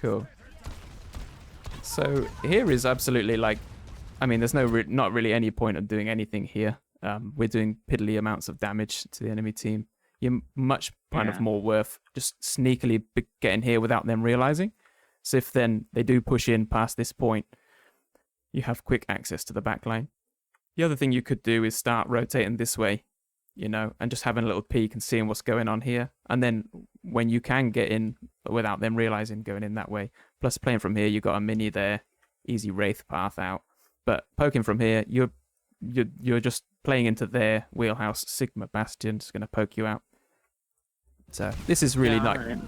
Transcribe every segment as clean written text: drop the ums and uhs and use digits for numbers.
Cool. So here is absolutely like, I mean, there's not really any point of doing anything here. We're doing piddly amounts of damage to the enemy team. You're much kind of more worth just sneakily getting here without them realizing. So if then they do push in past this point, you have quick access to the backline. The other thing you could do is start rotating this way, you know, and just having a little peek and seeing what's going on here. And then when you can get in without them realizing, going in that way. Plus playing from here, you've got a mini there, easy Wraith path out. But poking from here, you're just playing into their wheelhouse. Sigma Bastion is going to poke you out. So this is really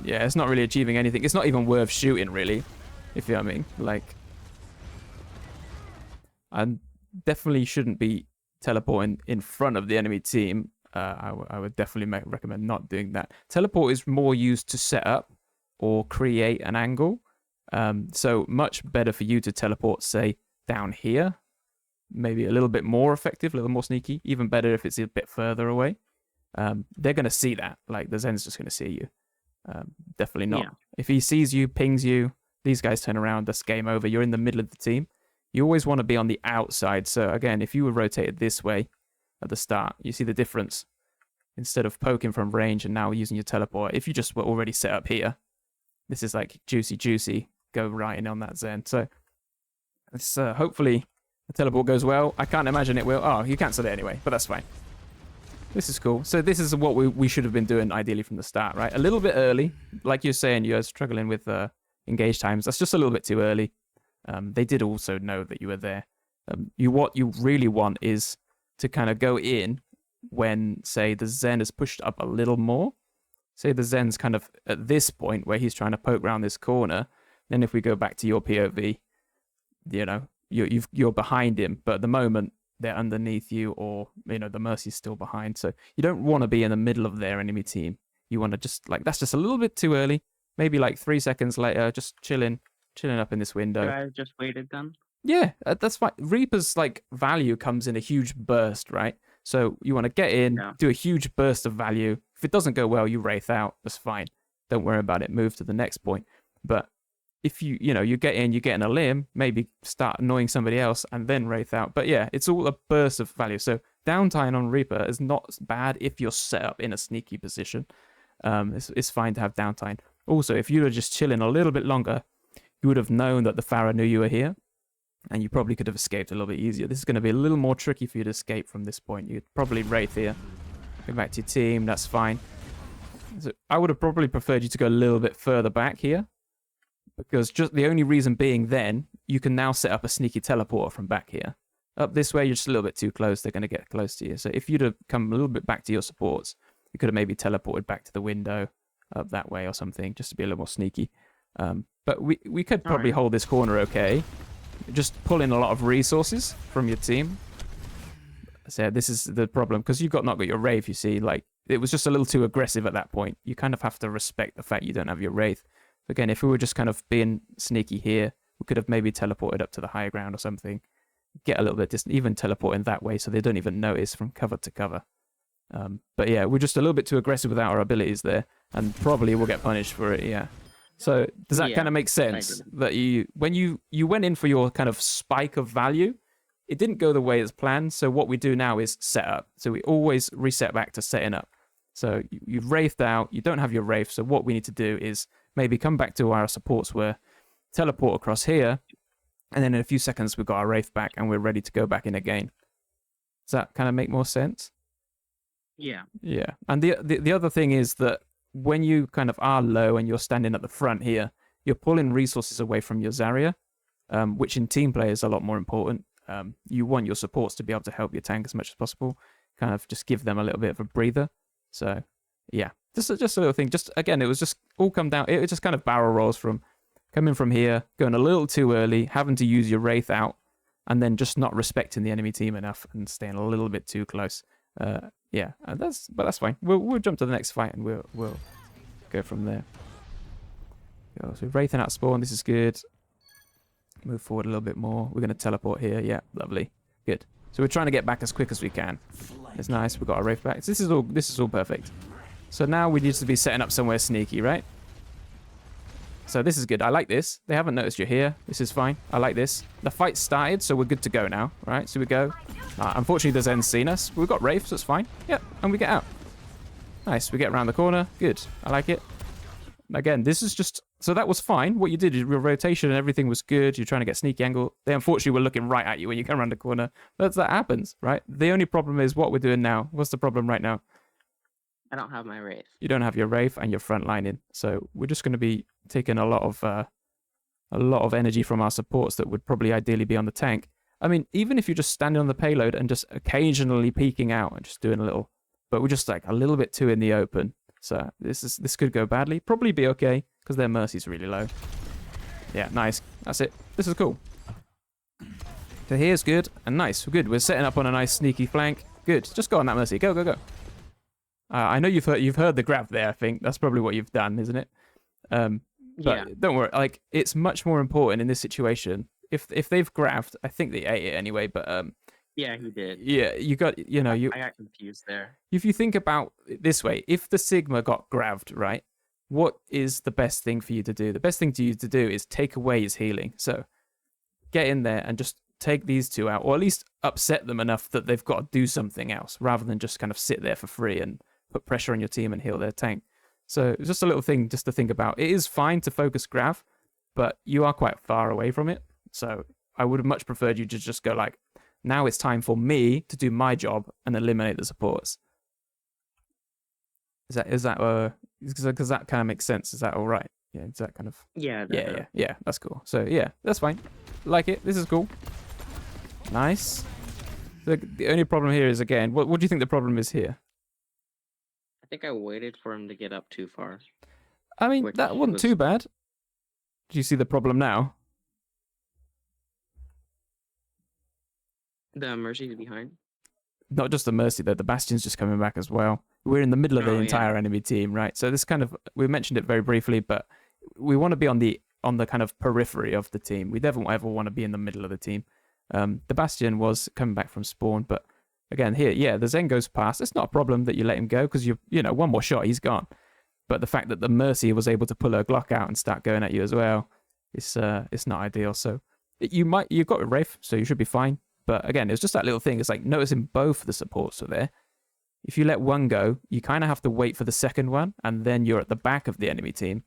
it's not really achieving anything. It's not even worth shooting, really, if you know what I mean. Like, I definitely shouldn't be teleporting in front of the enemy team. I would definitely recommend not doing that. Teleport is more used to set up or create an angle. So much better for you to teleport, say, down here. Maybe a little bit more effective, a little more sneaky. Even better if it's a bit further away. They're going to see that. Like, the Zen's just going to see you. Definitely not. Yeah. If he sees you, pings you, these guys turn around, that's game over. You're in the middle of the team. You always want to be on the outside. So, again, if you were rotated this way at the start, you see the difference. Instead of poking from range and now using your teleport, if you just were already set up here, this is like juicy, go right in on that Zen. So, it's, hopefully the teleport goes well. I can't imagine it will. Oh, you cancelled it anyway, but that's fine. This is cool. So this is what we should have been doing ideally from the start, right? A little bit early. Like you're saying, you're struggling with engage times. That's just a little bit too early. They did also know that you were there. What you really want is to kind of go in when, say, the Zen is pushed up a little more. Say the Zen's kind of at this point where he's trying to poke around this corner. Then if we go back to your POV, you know, you're behind him. But at the moment, they're underneath you, or, you know, the Mercy's still behind. So you don't want to be in the middle of their enemy team. You want to just, like, that's just a little bit too early. Maybe like 3 seconds later, just chilling up in this window. I just waited then? Yeah, that's fine. Reaper's, like, value comes in a huge burst, right? So you want to get in, do a huge burst of value. If it doesn't go well, you Wraith out. That's fine. Don't worry about it. Move to the next point. But if you get in a limb, maybe start annoying somebody else and then Wraith out. But yeah, it's all a burst of value. So downtime on Reaper is not bad if you're set up in a sneaky position. It's fine to have downtime. Also, if you were just chilling a little bit longer, you would have known that the Pharaoh knew you were here, and you probably could have escaped a little bit easier. This is going to be a little more tricky for you to escape from this point. You'd probably Wraith here. Go back to your team, that's fine. So I would have probably preferred you to go a little bit further back here, because just the only reason being then, you can now set up a sneaky teleporter from back here. Up this way, you're just a little bit too close. They're going to get close to you. So if you'd have come a little bit back to your supports, you could have maybe teleported back to the window up that way or something, just to be a little more sneaky. But we could probably hold this corner okay. Just pull in a lot of resources from your team. So this is the problem, because you've not got your Wraith, you see. Like, it was just a little too aggressive at that point. You kind of have to respect the fact you don't have your Wraith. Again, if we were just kind of being sneaky here, we could have maybe teleported up to the higher ground or something. Get a little bit distant, even teleporting that way so they don't even notice from cover to cover. But yeah, we're just a little bit too aggressive without our abilities there, and probably we'll get punished for it, yeah. So does that kind of make sense? That when you went in for your kind of spike of value, it didn't go the way as planned, so what we do now is set up. So we always reset back to setting up. So you've Wraithed out, you don't have your Wraith, so what we need to do is maybe come back to where our supports were, teleport across here, and then in a few seconds we've got our Wraith back and we're ready to go back in again. Does that kind of make more sense? Yeah. Yeah. And the other thing is that when you kind of are low and you're standing at the front here, you're pulling resources away from your Zarya, which in team play is a lot more important. You want your supports to be able to help your tank as much as possible, kind of just give them a little bit of a breather. So, yeah, just a little thing. Just, again, it was just all come down, it just kind of barrel rolls from coming from here, going a little too early, having to use your Wraith out, and then just not respecting the enemy team enough and staying a little bit too close. Yeah, but that's fine. We'll jump to the next fight and we'll go from there. So we're Wraithing out spawn. This is good. Move forward a little bit more. We're going to teleport here. Yeah, lovely. Good. So we're trying to get back as quick as we can. It's nice. We've got our Wraith back. So this is all perfect. So now we need to be setting up somewhere sneaky, right? So this is good. I like this. They haven't noticed you're here. This is fine. I like this. The fight started, so we're good to go now. Right, so we go. Unfortunately, the Zen's seen us. We've got Wraith, so it's fine. Yep, and we get out. Nice. We get around the corner. Good. I like it. Again, this is just... So that was fine. What you did is your rotation and everything was good. You're trying to get sneaky angle. They unfortunately were looking right at you when you come around the corner. That happens, right? The only problem is what we're doing now. What's the problem right now? I don't have my Wraith. You don't have your Wraith and your front lining. So we're just going to be taking a lot of energy from our supports that would probably ideally be on the tank. I mean, even if you're just standing on the payload and just occasionally peeking out and just doing a little... But we're just like a little bit too in the open. So this could go badly. Probably be okay because their mercy's really low. Yeah, nice. That's it. This is cool. So here's good and nice. We're good. We're setting up on a nice sneaky flank. Good. Just go on that mercy. Go, go, go. I know you've heard the grab there. I think that's probably what you've done, isn't it? But Yeah. don't worry. Like it's much more important in this situation. If they've grabbed, I think they ate it anyway. But Yeah, he did. yeah, you got I got confused there. If you think about it this way, if the Sigma got grabbed, right, what is the best thing for you to do? The best thing for you to do is take away his healing. So get in there and just take these two out, or at least upset them enough that they've got to do something else, rather than just kind of sit there for free and put pressure on your team and heal their tank. So it's just a little thing just to think about. It is fine to focus grav, but you are quite far away from it. So I would have much preferred you to just go like, now it's time for me to do my job and eliminate the supports. Because that kind of makes sense. Is that all right? Yeah, is that kind of... Yeah. Yeah, that's cool. So yeah, that's fine. Like it. This is cool. Nice. The only problem here is, again, what do you think the problem is here? I think I waited for him to get up too far. I mean, that wasn't too bad. Do you see the problem now? The Mercy's behind. Not just the Mercy, though. The Bastion's just coming back as well. We're in the middle of the entire yeah. enemy team, right? So this kind of... We mentioned it very briefly, but we want to be on the kind of periphery of the team. We never ever want to be in the middle of the team. The Bastion was coming back from spawn, but again, here, yeah, the Zen goes past. It's not a problem that you let him go, because you know, one more shot, he's gone. But the fact that the Mercy was able to pull her Glock out and start going at you as well, it's not ideal. So you've got a Wraith, so you should be fine. But again, it's just that little thing. It's like noticing both the supports are there. If you let one go, you kind of have to wait for the second one, and then you're at the back of the enemy team.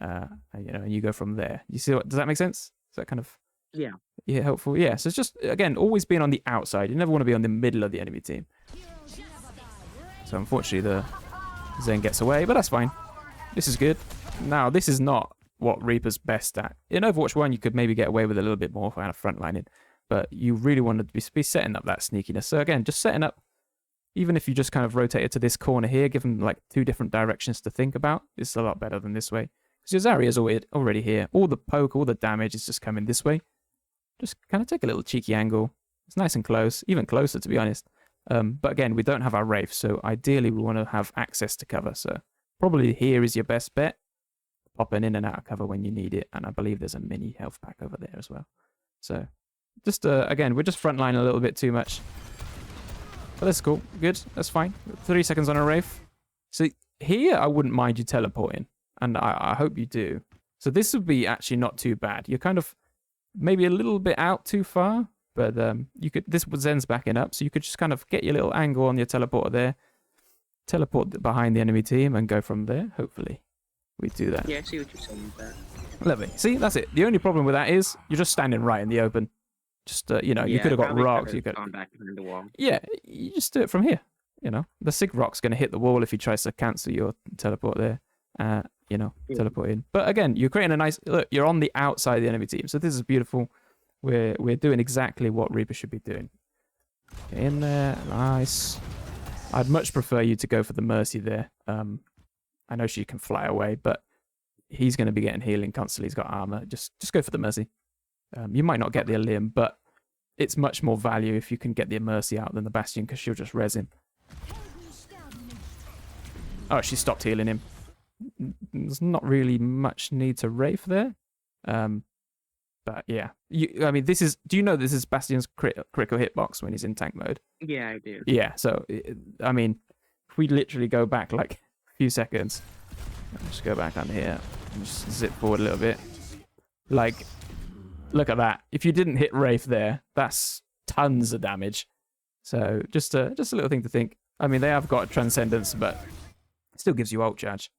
And you go from there. You see does that make sense? Is that kind of helpful? Yeah. So it's just, again, always being on the outside. You never want to be on the middle of the enemy team. So unfortunately, the Zen gets away, but that's fine. This is good. Now, this is not what Reaper's best at. In Overwatch 1, you could maybe get away with a little bit more kind of frontlining, but you really wanted to be setting up that sneakiness. So again, just setting up, even if you just kind of rotate it to this corner here, give them like two different directions to think about, it's a lot better than this way. Because your Zarya's already here. All the poke, all the damage is just coming this way. Just kind of take a little cheeky angle. It's nice and close, even closer to be honest. But again, we don't have our Wraith, so ideally we want to have access to cover. So probably here is your best bet. Popping in and out of cover when you need it. And I believe there's a mini health pack over there as well. So just, again, we're just frontlining a little bit too much. But that's cool. Good. That's fine. 3 seconds on a Wraith. So here, I wouldn't mind you teleporting. And I hope you do. So this would be actually not too bad. You're kind of maybe a little bit out too far. But you could. This Zen's backing up. So you could just kind of get your little angle on your teleporter there. Teleport behind the enemy team and go from there. Hopefully we do that. Yeah, I see what you're saying with that. Lovely. See, that's it. The only problem with that is you're just standing right in the open. Just, you could have got rocks. You could gone back behind the wall. Yeah, you just do it from here. The Sig Rock's going to hit the wall if he tries to cancel your teleport there. Teleport in. But again, you're creating a nice... Look, you're on the outside of the enemy team. So this is beautiful. We're doing exactly what Reaper should be doing. Get in there. Nice. I'd much prefer you to go for the Mercy there. I know she can fly away, but he's going to be getting healing constantly. He's got armor. Just go for the Mercy. You might not get the limb, but it's much more value if you can get the Mercy out than the Bastion, because she'll just res him. Oh, she stopped healing him. There's not really much need to Wraith there. But yeah. Do you know this is Bastion's critical hitbox when he's in tank mode? Yeah, I do. Yeah, so, if we literally go back like a few seconds, let's go back on here. Just zip forward a little bit. Like, look at that. If you didn't hit Wraith there, that's tons of damage. So just a little thing to think. I mean, they have got Transcendence, but it still gives you ult charge.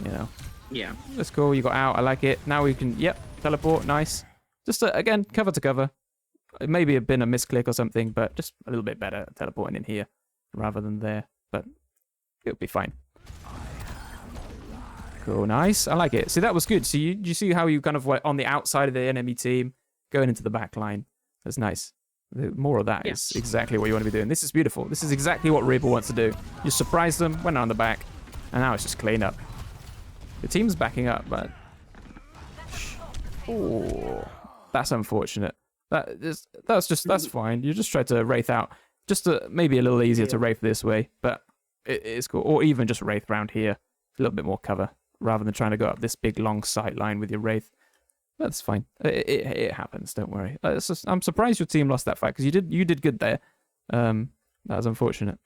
You know. Yeah. That's cool. You got out. I like it. Now we can, yep, teleport. Nice. Just, again, cover to cover. It maybe have been a misclick or something, but just a little bit better teleporting in here rather than there. But it'll be fine. Cool, nice. I like it. See, that was good. So you see how you kind of went on the outside of the enemy team, going into the back line. That's nice. More of that is exactly what you want to be doing. This is beautiful. This is exactly what Reaper wants to do. You surprise them, went on the back, and now it's just clean up. The team's backing up, but... Oh, that's unfortunate. That's fine. You just try to Wraith out. Just maybe a little easier to Wraith this way, but it is cool. Or even just Wraith around here. A little bit more cover, rather than trying to go up this big long sight line with your Wraith. That's fine. It happens, don't worry. I'm surprised your team lost that fight, because you did good there. That was unfortunate.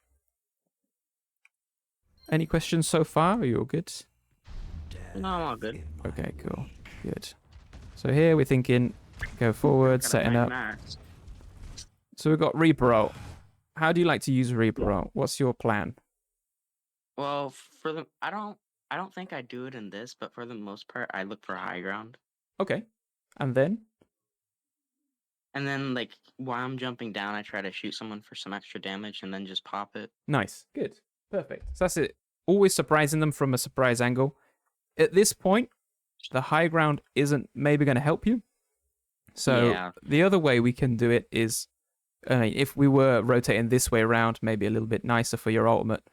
Any questions so far? Are you all good? No, I'm all good. Okay, cool. Good. So here we're thinking, go forward, setting up. So we've got Reaper ult. How do you like to use Reaper ult? What's your plan? Well, I don't think I do it in this, but for the most part, I look for high ground. Okay. And then? And then, like, while I'm jumping down, I try to shoot someone for some extra damage and then just pop it. Nice. Good. Perfect. So that's it. Always surprising them from a surprise angle. At this point, the high ground isn't maybe going to help you. So the other way we can do it is, if we were rotating this way around, maybe a little bit nicer for your ultimate,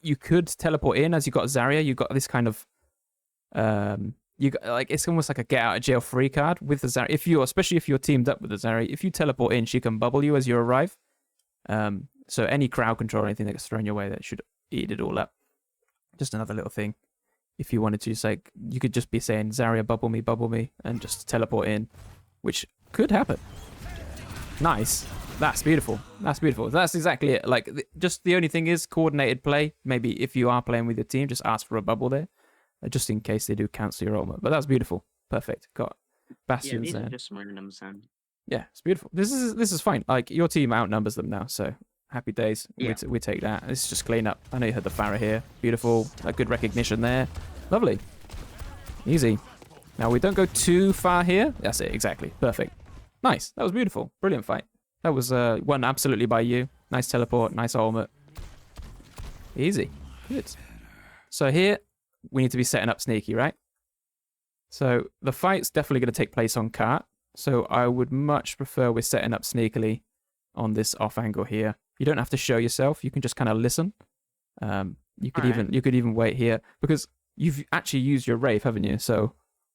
you could teleport in as you got Zarya. You got this kind of, it's almost like a get out of jail free card with the Zarya. Especially if you're teamed up with the Zarya, if you teleport in, she can bubble you as you arrive. So any crowd control or anything that gets thrown your way, that should eat it all up. Just another little thing. If you wanted to, it's like, you could just be saying, Zarya, bubble me, and just teleport in, which could happen. Nice. That's beautiful. That's beautiful. That's exactly it. Like, just the only thing is coordinated play. Maybe if you are playing with your team, just ask for a bubble there, just in case they do cancel your ultimate. But that's beautiful. Perfect. Got Bastions there. Just randoms then. Yeah, it's beautiful. This is fine. Like, your team outnumbers them now, so happy days. Yeah. We take that. This is just clean up. I know you had the Pharah here. Beautiful. That good recognition there. Lovely. Easy. Now, we don't go too far here. That's it, exactly. Perfect. Nice. That was beautiful. Brilliant fight. That was won absolutely by you. Nice teleport. Nice ultimate. Easy. Good. So here, we need to be setting up sneaky, right? So the fight's definitely going to take place on cart. So I would much prefer we're setting up sneakily on this off angle here. You don't have to show yourself. You can just kind of listen. You could even wait here, because you've actually used your Wraith, haven't you? So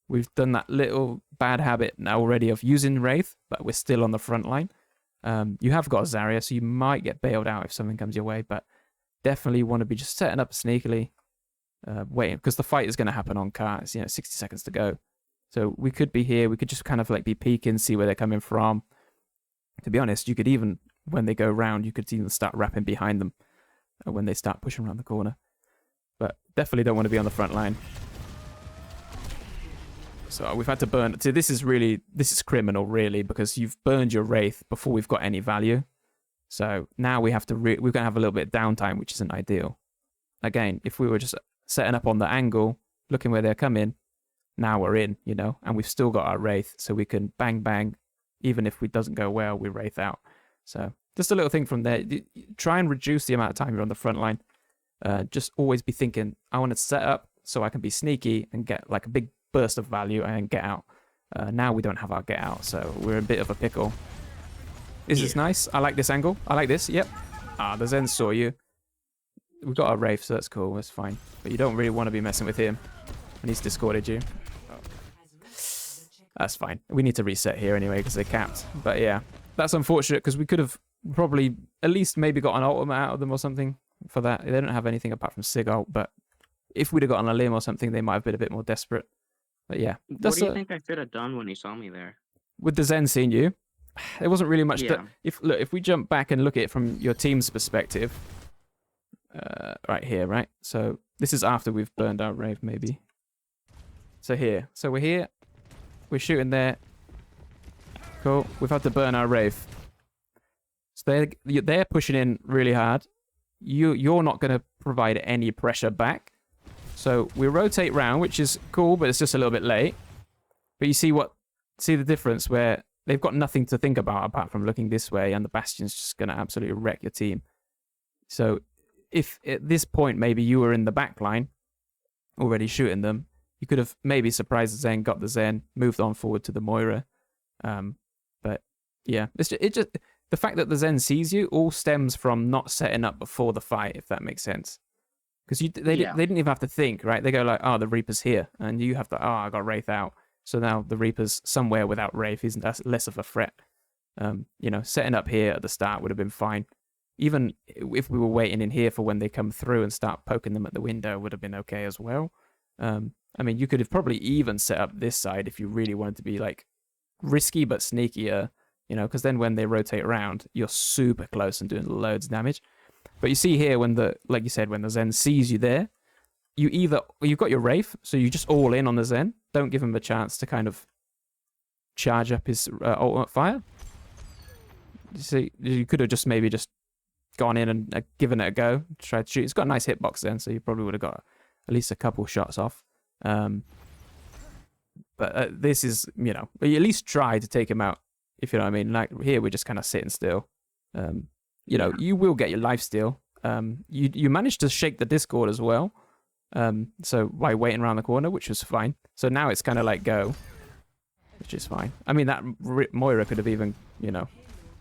we've done that little bad habit now already of using Wraith, but we're still on the front line. You have got a Zarya, so you might get bailed out if something comes your way, but definitely want to be just setting up sneakily, waiting, because the fight is going to happen on cart. It's 60 seconds to go. So we could be here. We could just kind of like be peeking, see where they're coming from. To be honest, you could even, when they go round, you could even start wrapping behind them when they start pushing around the corner. But definitely don't want to be on the front line. So we've had to burn. So this is criminal, really, because you've burned your Wraith before we've got any value. So now we have to we're going to have a little bit of downtime, which isn't ideal. Again, if we were just setting up on the angle, looking where they're coming, now we're in, and we've still got our Wraith, so we can bang, bang. Even if it doesn't go well, we Wraith out. So just a little thing from there. Try and reduce the amount of time you're on the front line. Just always be thinking, I want to set up so I can be sneaky and get like a big burst of value and get out. Now we don't have our get out, so we're a bit of a pickle. This is nice. I like this angle. I like this. Yep. The Zen saw you. We've got our Wraith, so that's cool. That's fine. But you don't really want to be messing with him. And he's discorded you. That's fine. We need to reset here anyway because they're capped. But yeah, that's unfortunate because we could have probably at least maybe got an ultimate out of them or something for that. They don't have anything apart from Sig ult, but if we'd have gotten a limb or something, they might have been a bit more desperate. But yeah. What do you think I should have done when he saw me there? With the Zen seeing you, there wasn't really much. Yeah. If we jump back and look at it from your team's perspective, right here, right? So this is after we've burned our Rave, maybe. So here. So we're here. We're shooting there. Cool. We've had to burn our Wraith. So they're pushing in really hard. You're not going to provide any pressure back. So we rotate round, which is cool, but it's just a little bit late. But you see the difference where they've got nothing to think about apart from looking this way, and the Bastion's just going to absolutely wreck your team. So if at this point maybe you were in the back line already shooting them, you could have maybe surprised the Zen, got the Zen, moved on forward to the Moira. But yeah, it's just the fact that the Zen sees you all stems from not setting up before the fight, if that makes sense. Because they didn't even have to think, right? They go like, oh, the Reaper's here. And you have to, oh, I got Wraith out. So now the Reaper's somewhere without Wraith. That's less of a threat. Setting up here at the start would have been fine. Even if we were waiting in here for when they come through and start poking them at the window, would have been okay as well. You could have probably even set up this side if you really wanted to be like risky but sneakier, because then when they rotate around, you're super close and doing loads of damage. But you see here when like you said, when the Zen sees you there, you've got your Wraith, so you just all in on the Zen. Don't give him a chance to kind of charge up his ultimate fire. See, you could have just maybe just gone in and given it a go, tried to shoot. It's got a nice hitbox then, so you probably would have got at least a couple shots off. But this is, you at least try to take him out, if you know what I mean. Like here, we're just kind of sitting still. You will get your lifesteal. You managed to shake the Discord as well. So by waiting around the corner, which was fine. So now it's kind of like go, which is fine. I mean, that Moira could have even,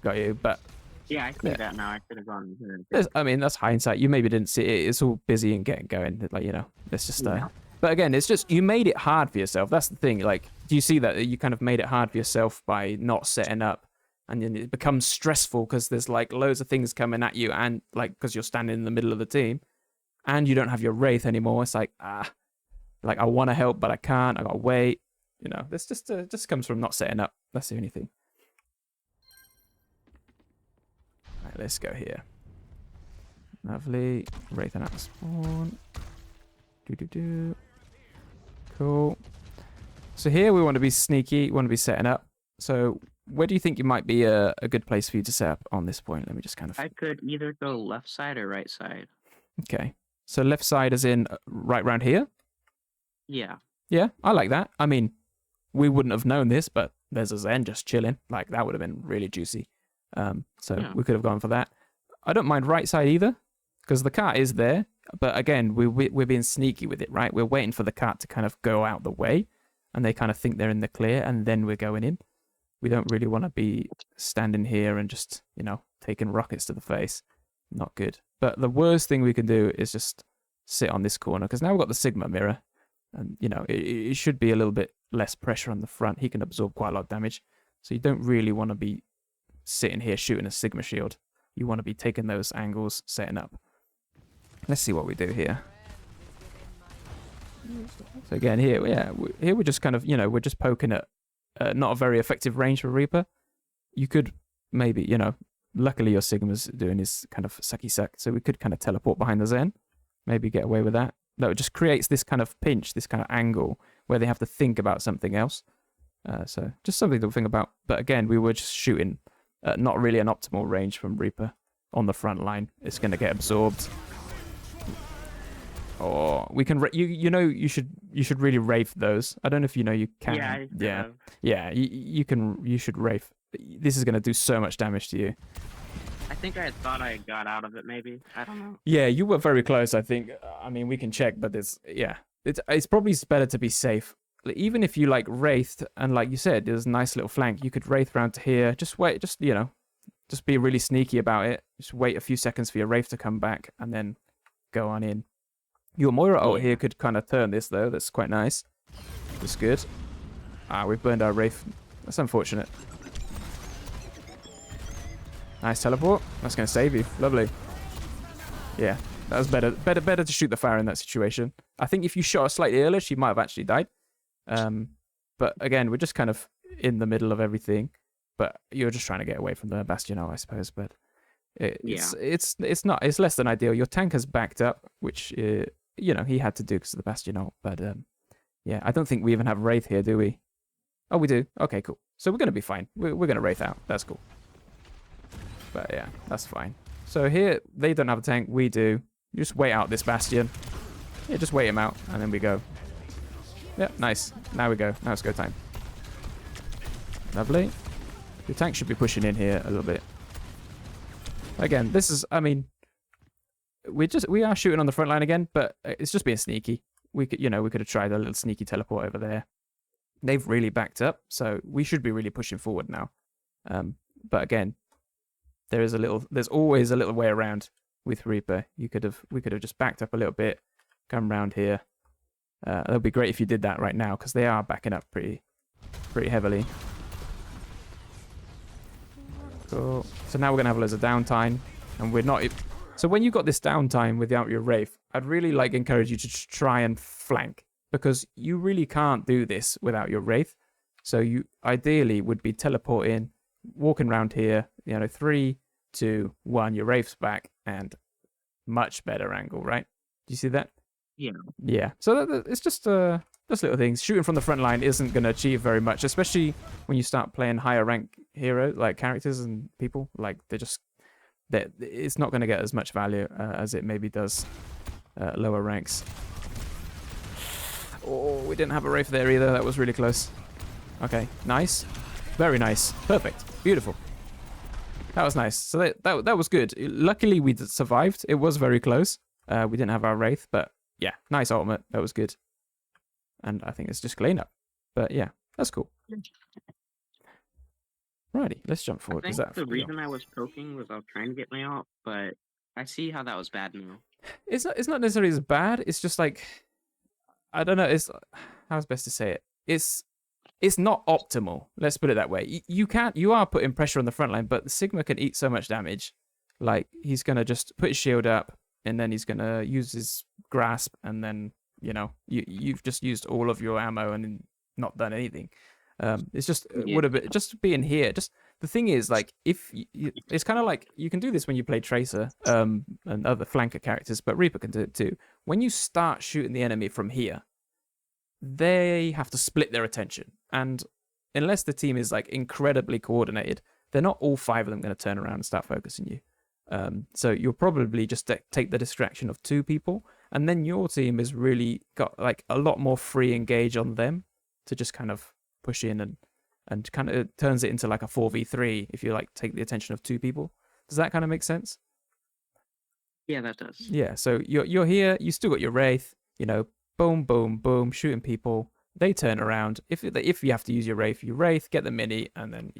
got you, but yeah, I see that now. I could have gone. That's hindsight. You maybe didn't see it. It's all busy and getting going. Like, it's just. But again, it's just you made it hard for yourself. That's the thing. Like, do you see that you kind of made it hard for yourself by not setting up, and then it becomes stressful because there's like loads of things coming at you, and like because you're standing in the middle of the team, and you don't have your Wraith anymore. It's like like I want to help but I can't. I gotta wait. This just comes from not setting up. That's the only thing. Right, let's go here. Lovely. Wraith and out spawn. Cool. So here we want to be sneaky. We want to be setting up. So where do you think it might be a good place for you to set up on this point? Let me just kind of... I could either go left side or right side. Okay. So left side as in right round here? Yeah. Yeah, I like that. I mean, we wouldn't have known this, but there's a Zen just chilling. Like, that would have been really juicy. We could have gone for that. I don't mind right side either, because the cart is there. But again, we're being sneaky with it, right? We're waiting for the cart to kind of go out the way, and they kind of think they're in the clear, and then we're going in. We don't really want to be standing here and just, taking rockets to the face. Not good. But the worst thing we can do is just sit on this corner, because now we've got the Sigma mirror, and, it should be a little bit less pressure on the front. He can absorb quite a lot of damage. So you don't really want to be sitting here shooting a Sigma shield. You want to be taking those angles, setting up. Let's see what we do here. So again, here we're just kind of, we're just poking at not a very effective range for Reaper. You could maybe, luckily your Sigma's doing his kind of sucky suck, so we could kind of teleport behind the Zen, maybe get away with that. That just creates this kind of pinch, this kind of angle where they have to think about something else. So just something to think about. But again, we were just shooting not really an optimal range from Reaper on the front line. It's going to get absorbed. Or we can, you should really Wraith those. I don't know if you can. Yeah. You should Wraith. This is going to do so much damage to you. I think I thought I got out of it. Maybe I don't know. Yeah, you were very close. I think. I mean, we can check, but it's probably better to be safe. Even if you like Wraithed, and like you said, there's a nice little flank. You could Wraith round to here. Just wait. Just be really sneaky about it. Just wait a few seconds for your Wraith to come back, and then go on in. Your Moira ult here could kind of turn this, though. That's quite nice. That's good. We've burned our Wraith. That's unfortunate. Nice teleport. That's going to save you. Lovely. Yeah, that was better. Better to shoot the fire in that situation. I think if you shot her slightly earlier, she might have actually died. But again, we're just kind of in the middle of everything. But you're just trying to get away from the Bastion, I suppose. But it's not. It's less than ideal. Your tank has backed up, which he had to do because of the Bastion ult. But Yeah, I don't think we even have Wraith here, do we? Oh, we do. Okay, cool. So we're going to be fine. We're going to Wraith out. That's cool. But yeah, that's fine. So here, they don't have a tank. We do. You just wait out this Bastion. Yeah, just wait him out, and then we go. Yep, nice. Now we go. Now it's go time. Lovely. The tank should be pushing in here a little bit. Again, this is, I mean, we are shooting on the front line again, but it's just being sneaky. We could, we could have tried a little sneaky teleport over there. They've really backed up, so we should be really pushing forward now. But again, there's always a little way around with Reaper. We could have just backed up a little bit, come around here. That would be great if you did that right now, because they are backing up pretty heavily. Cool. So now we're gonna have loads of downtime, and we're not. So when you got this downtime without your Wraith, I'd really encourage you to try and flank, because you really can't do this without your Wraith. So you ideally would be teleporting, walking around here. 3, 2, 1. Your Wraith's back, and much better angle, right? Do you see that? Yeah. Yeah. So it's just little things. Shooting from the front line isn't going to achieve very much, especially when you start playing higher rank hero characters and people. It's not going to get as much value as it maybe does lower ranks. Oh, we didn't have a Wraith there either. That was really close. Okay, nice. Very nice. Perfect. Beautiful. That was nice. So that was good. Luckily, we survived. It was very close. We didn't have our Wraith, but yeah, nice ultimate. That was good. And I think it's just cleanup. But yeah, that's cool. Righty, let's jump forward. I think the reason I was poking was I was trying to get my ult, but I see how that was bad now. It's not necessarily as bad. It's just I don't know. How's best to say it? It's not optimal. Let's put it that way. You are putting pressure on the front line, but the Sigma can eat so much damage. He's gonna just put his shield up, and then he's gonna use his grasp, and then you've just used all of your ammo and not done anything. It's just would have been just being here. Just the thing is, it's kind of like you can do this when you play Tracer and other flanker characters, but Reaper can do it too. When you start shooting the enemy from here, they have to split their attention, and unless the team is incredibly coordinated, they're not all 5 of them going to turn around and start focusing you. So you'll probably just take the distraction of 2 people, and then your team has really got a lot more free engage on them to just kind of push in and kind of turns it into a 4v3 if you take the attention of 2 people. Does that kind of make sense? Yeah, that does. Yeah, so you're here, you still got your Wraith, boom, boom, boom, shooting people. They turn around. If you have to use your Wraith, get the mini, and then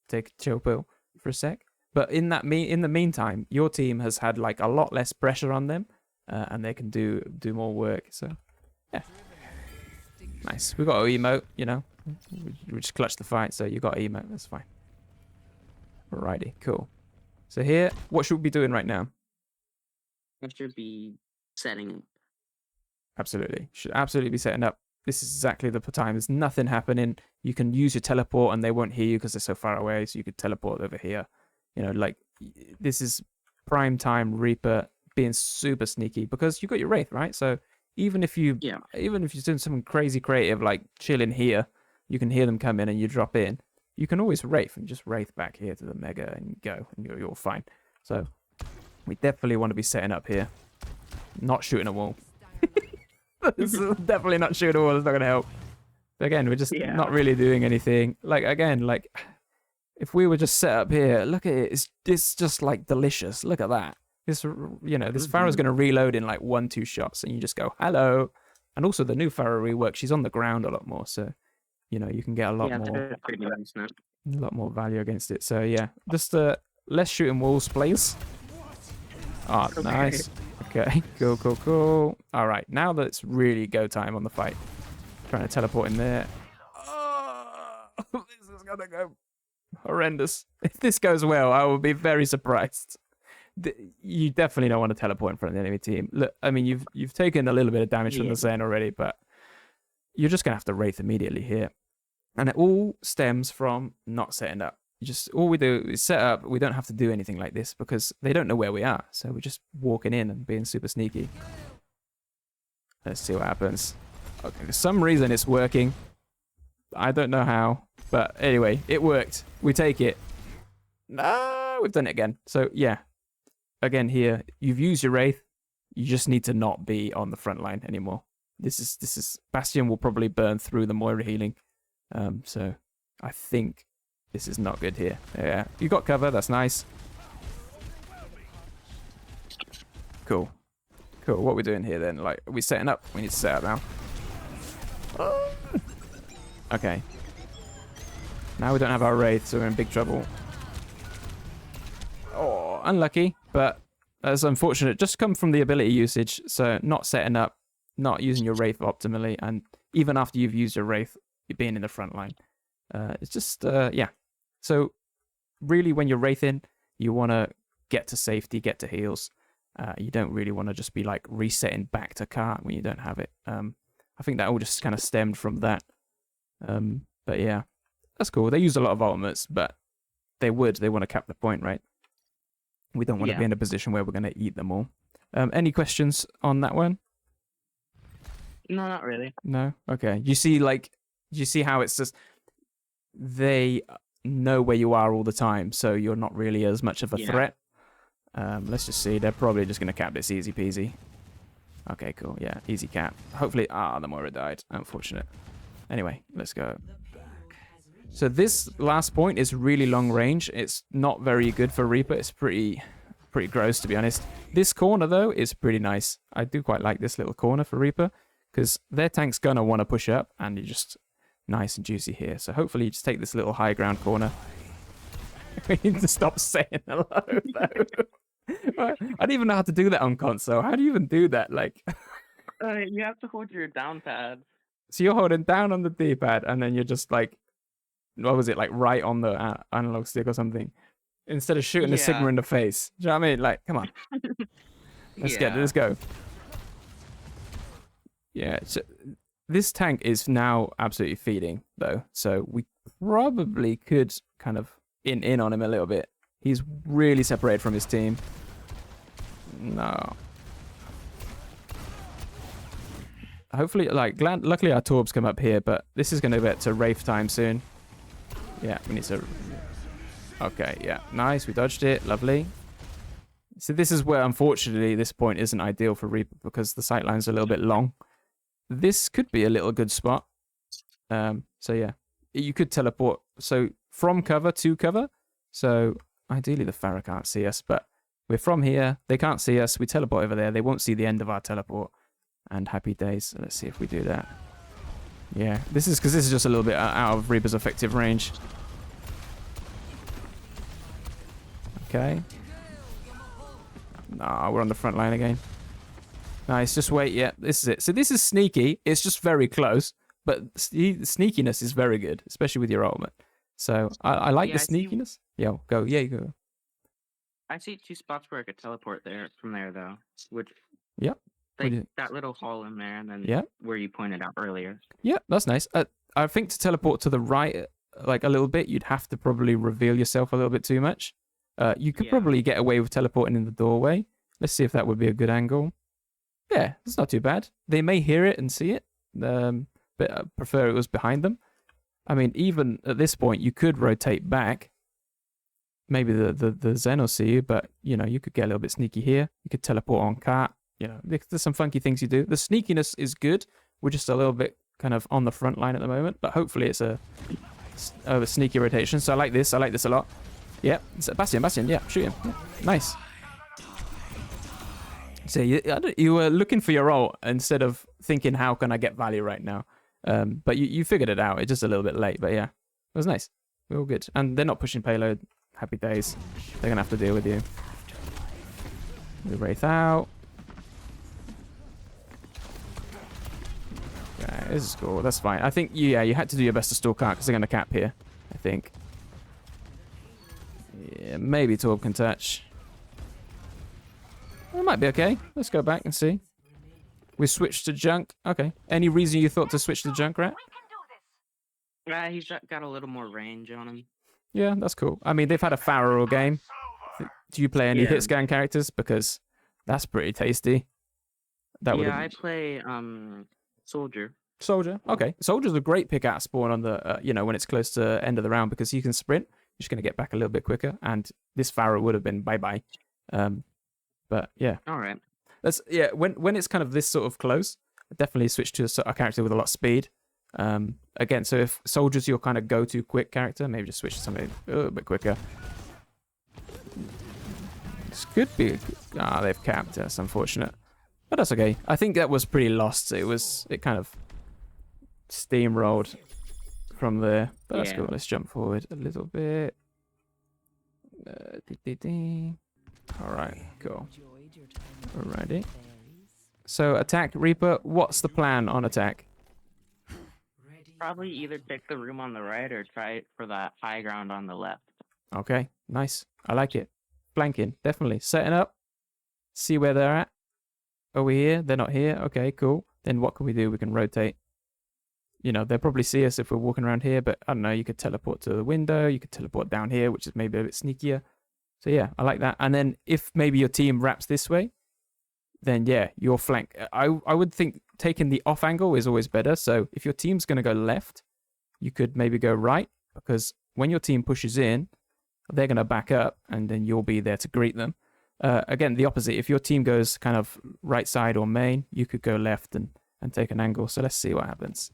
take a chill pill for a sec. But in the meantime, your team has had a lot less pressure on them, and they can do more work. So yeah, nice. We got an emote, we just clutched the fight. So you got an emote. That's fine. Alrighty, cool. So here, what should we be doing right now? I should be setting up. Absolutely, should absolutely be setting up. This is exactly the time. There's nothing happening. You can use your teleport, and they won't hear you because they're so far away. So you could teleport over here. This is prime time Reaper being super sneaky because you got your Wraith, right? So even if you're doing something crazy creative chilling here, you can hear them come in and you drop in. You can always Wraith and just Wraith back here to the Mega and go, and you're fine. So we definitely want to be setting up here, not shooting a wall. This is definitely not shooting a wall. It's not gonna help. But again, we're just not really doing anything. If we were just set up here, look at it. It's just delicious. Look at that. This this Pharah's going to reload in 1-2 shots, and you just go hello. And also the new Pharah rework, she's on the ground a lot more, so you can get a lot more, pretty nice now. a lot more value against it. So yeah, just less shooting walls, please. Ah, okay. Nice. Okay, cool. All right, now that it's really go time on the fight, trying to teleport in there. Oh, this is gonna go horrendous. If this goes well, I will be very surprised. You definitely don't want to teleport in front of the enemy team. Look, I mean, you've taken a little bit of damage from the Zen already, but you're just gonna have to Wraith immediately here, and it all stems from not setting up. All we do is set up. We don't have to do anything like this because they don't know where we are, so we're just walking in and being super sneaky. Let's see what happens. Okay, for some reason it's working. I don't know how, but anyway, it worked. We take it. No, we've done it again. So yeah, again here, you've used your Wraith. You just need to not be on the front line anymore. This is Bastion will probably burn through the Moira healing. So I think this is not good here. Yeah, you got cover. That's nice. Cool. Cool. What are we doing here then? Like, are we setting up? We need to set up now. Okay. Now we don't have our Wraith, so we're in big trouble. Oh, unlucky, but that's unfortunate. Just come from the ability usage, so not setting up, not using your Wraith optimally, and even after you've used your Wraith, you're being in the front line. It's just, yeah. So really, when you're Wraithing, you want to get to safety, get to heals. You don't really want to just be like resetting back to cart when you don't have it. I think that all just kind of stemmed from that. But yeah, that's cool. They use a lot of ultimates, but they want to cap the point, right? We don't want to be in a position where we're going to eat them all. Any questions on that one? No, not really. No? Okay. You see how it's just, they know where you are all the time, so you're not really as much of a threat. Let's just see. They're probably just going to cap this easy peasy. Okay, cool. Yeah, easy cap. Hopefully, the Moira died. Unfortunate. Anyway, let's go. So this last point is really long range. It's not very good for Reaper. It's pretty gross, to be honest. This corner, though, is pretty nice. I do quite like this little corner for Reaper, because their tank's going to want to push up, and you're just nice and juicy here. So hopefully you just take this little high ground corner. We need to stop saying hello, though. I don't even know how to do that on console. How do you even do that? Like, you have to hold your down pad. So you're holding down on the D-pad, and then you're just like, what was it, like right on the analog stick or something, instead of shooting the Sigma in the face. Do you know what I mean? Like, come on. Let's go. Yeah, so this tank is now absolutely feeding, though, so we probably could kind of in on him a little bit. He's really separated from his team. No. Hopefully, like, luckily our Torbs come up here, but this is going to get to Wraith time soon. Yeah, we need to... Okay, yeah. Nice, we dodged it. Lovely. So this is where, unfortunately, this point isn't ideal for Reaper because the sightline's a little bit long. This could be a little good spot. So, yeah. You could teleport. So, from cover to cover. So, ideally, the Pharah can't see us, but we're from here. They can't see us. We teleport over there. They won't see the end of our teleport. And happy days. So let's see if we do that. Yeah, this is because this is just a little bit out of Reaper's effective range. Okay. Nah, we're on the front line again. Nice, just wait. Yeah, this is it. So this is sneaky. It's just very close, but sneakiness is very good, especially with your ultimate. So I like the sneakiness. Yeah, go. Yeah, you go. I see 2 spots where I could teleport there from there though, which. Yep. Like that little hall in there, and then where you pointed out earlier. Yeah, that's nice. I think to teleport to the right, like a little bit, you'd have to probably reveal yourself a little bit too much. You could probably get away with teleporting in the doorway. Let's see if that would be a good angle. Yeah, it's not too bad. They may hear it and see it, but I prefer it was behind them. I mean, even at this point, you could rotate back. Maybe the Zen will see you, but you know, you could get a little bit sneaky here. You could teleport on cart. You know, there's some funky things you do. The sneakiness is good. We're just a little bit kind of on the front line at the moment, but hopefully it's a sneaky rotation. So I like this. I like this a lot. Yeah, Bastion. Yeah, shoot him. Yeah. Nice. So you were looking for your ult instead of thinking, how can I get value right now? But you figured it out. It's just a little bit late, but yeah, it was nice. We're all good. And they're not pushing payload. Happy days. They're going to have to deal with you. We Wraith out. Yeah, this is cool. That's fine. I think, you had to do your best to stall cart because they're going to cap here, I think. Yeah, maybe Torb can touch. It might be okay. Let's go back and see. We switched to junk. Okay. Any reason you thought to switch to junk, Rat? He's got a little more range on him. Yeah, that's cool. I mean, they've had a Pharah all game. Do you play any hit scan characters? Because that's pretty tasty. I play Soldier. Soldier. Okay. Soldier's a great pick out spawn on the, you know, when it's close to end of the round because you can sprint. You're just going to get back a little bit quicker. And this Pharaoh would have been bye-bye. But yeah. All right. Yeah, when it's kind of this sort of close, definitely switch to a character with a lot of speed. Again, so if Soldier's your kind of go-to quick character, maybe just switch to something a little bit quicker. This could be... they've capped. That's unfortunate. But that's okay. I think that was pretty lost. It kind of steamrolled from there. But that's cool. Let's jump forward a little bit. Alright, cool. Alrighty. So attack, Reaper. What's the plan on attack? Probably either take the room on the right or try for that high ground on the left. Okay, nice. I like it. Flanking, definitely. Setting up. See where they're at. Are we here? They're not here. Okay, cool. Then what can we do? We can rotate. You know, they'll probably see us if we're walking around here, but I don't know. You could teleport to the window. You could teleport down here, which is maybe a bit sneakier. So yeah, I like that. And then if maybe your team wraps this way, then yeah, your flank. I would think taking the off angle is always better. So if your team's going to go left, you could maybe go right, because when your team pushes in, they're going to back up and then you'll be there to greet them. Again, the opposite. If your team goes kind of right side or main, you could go left and take an angle. So let's see what happens.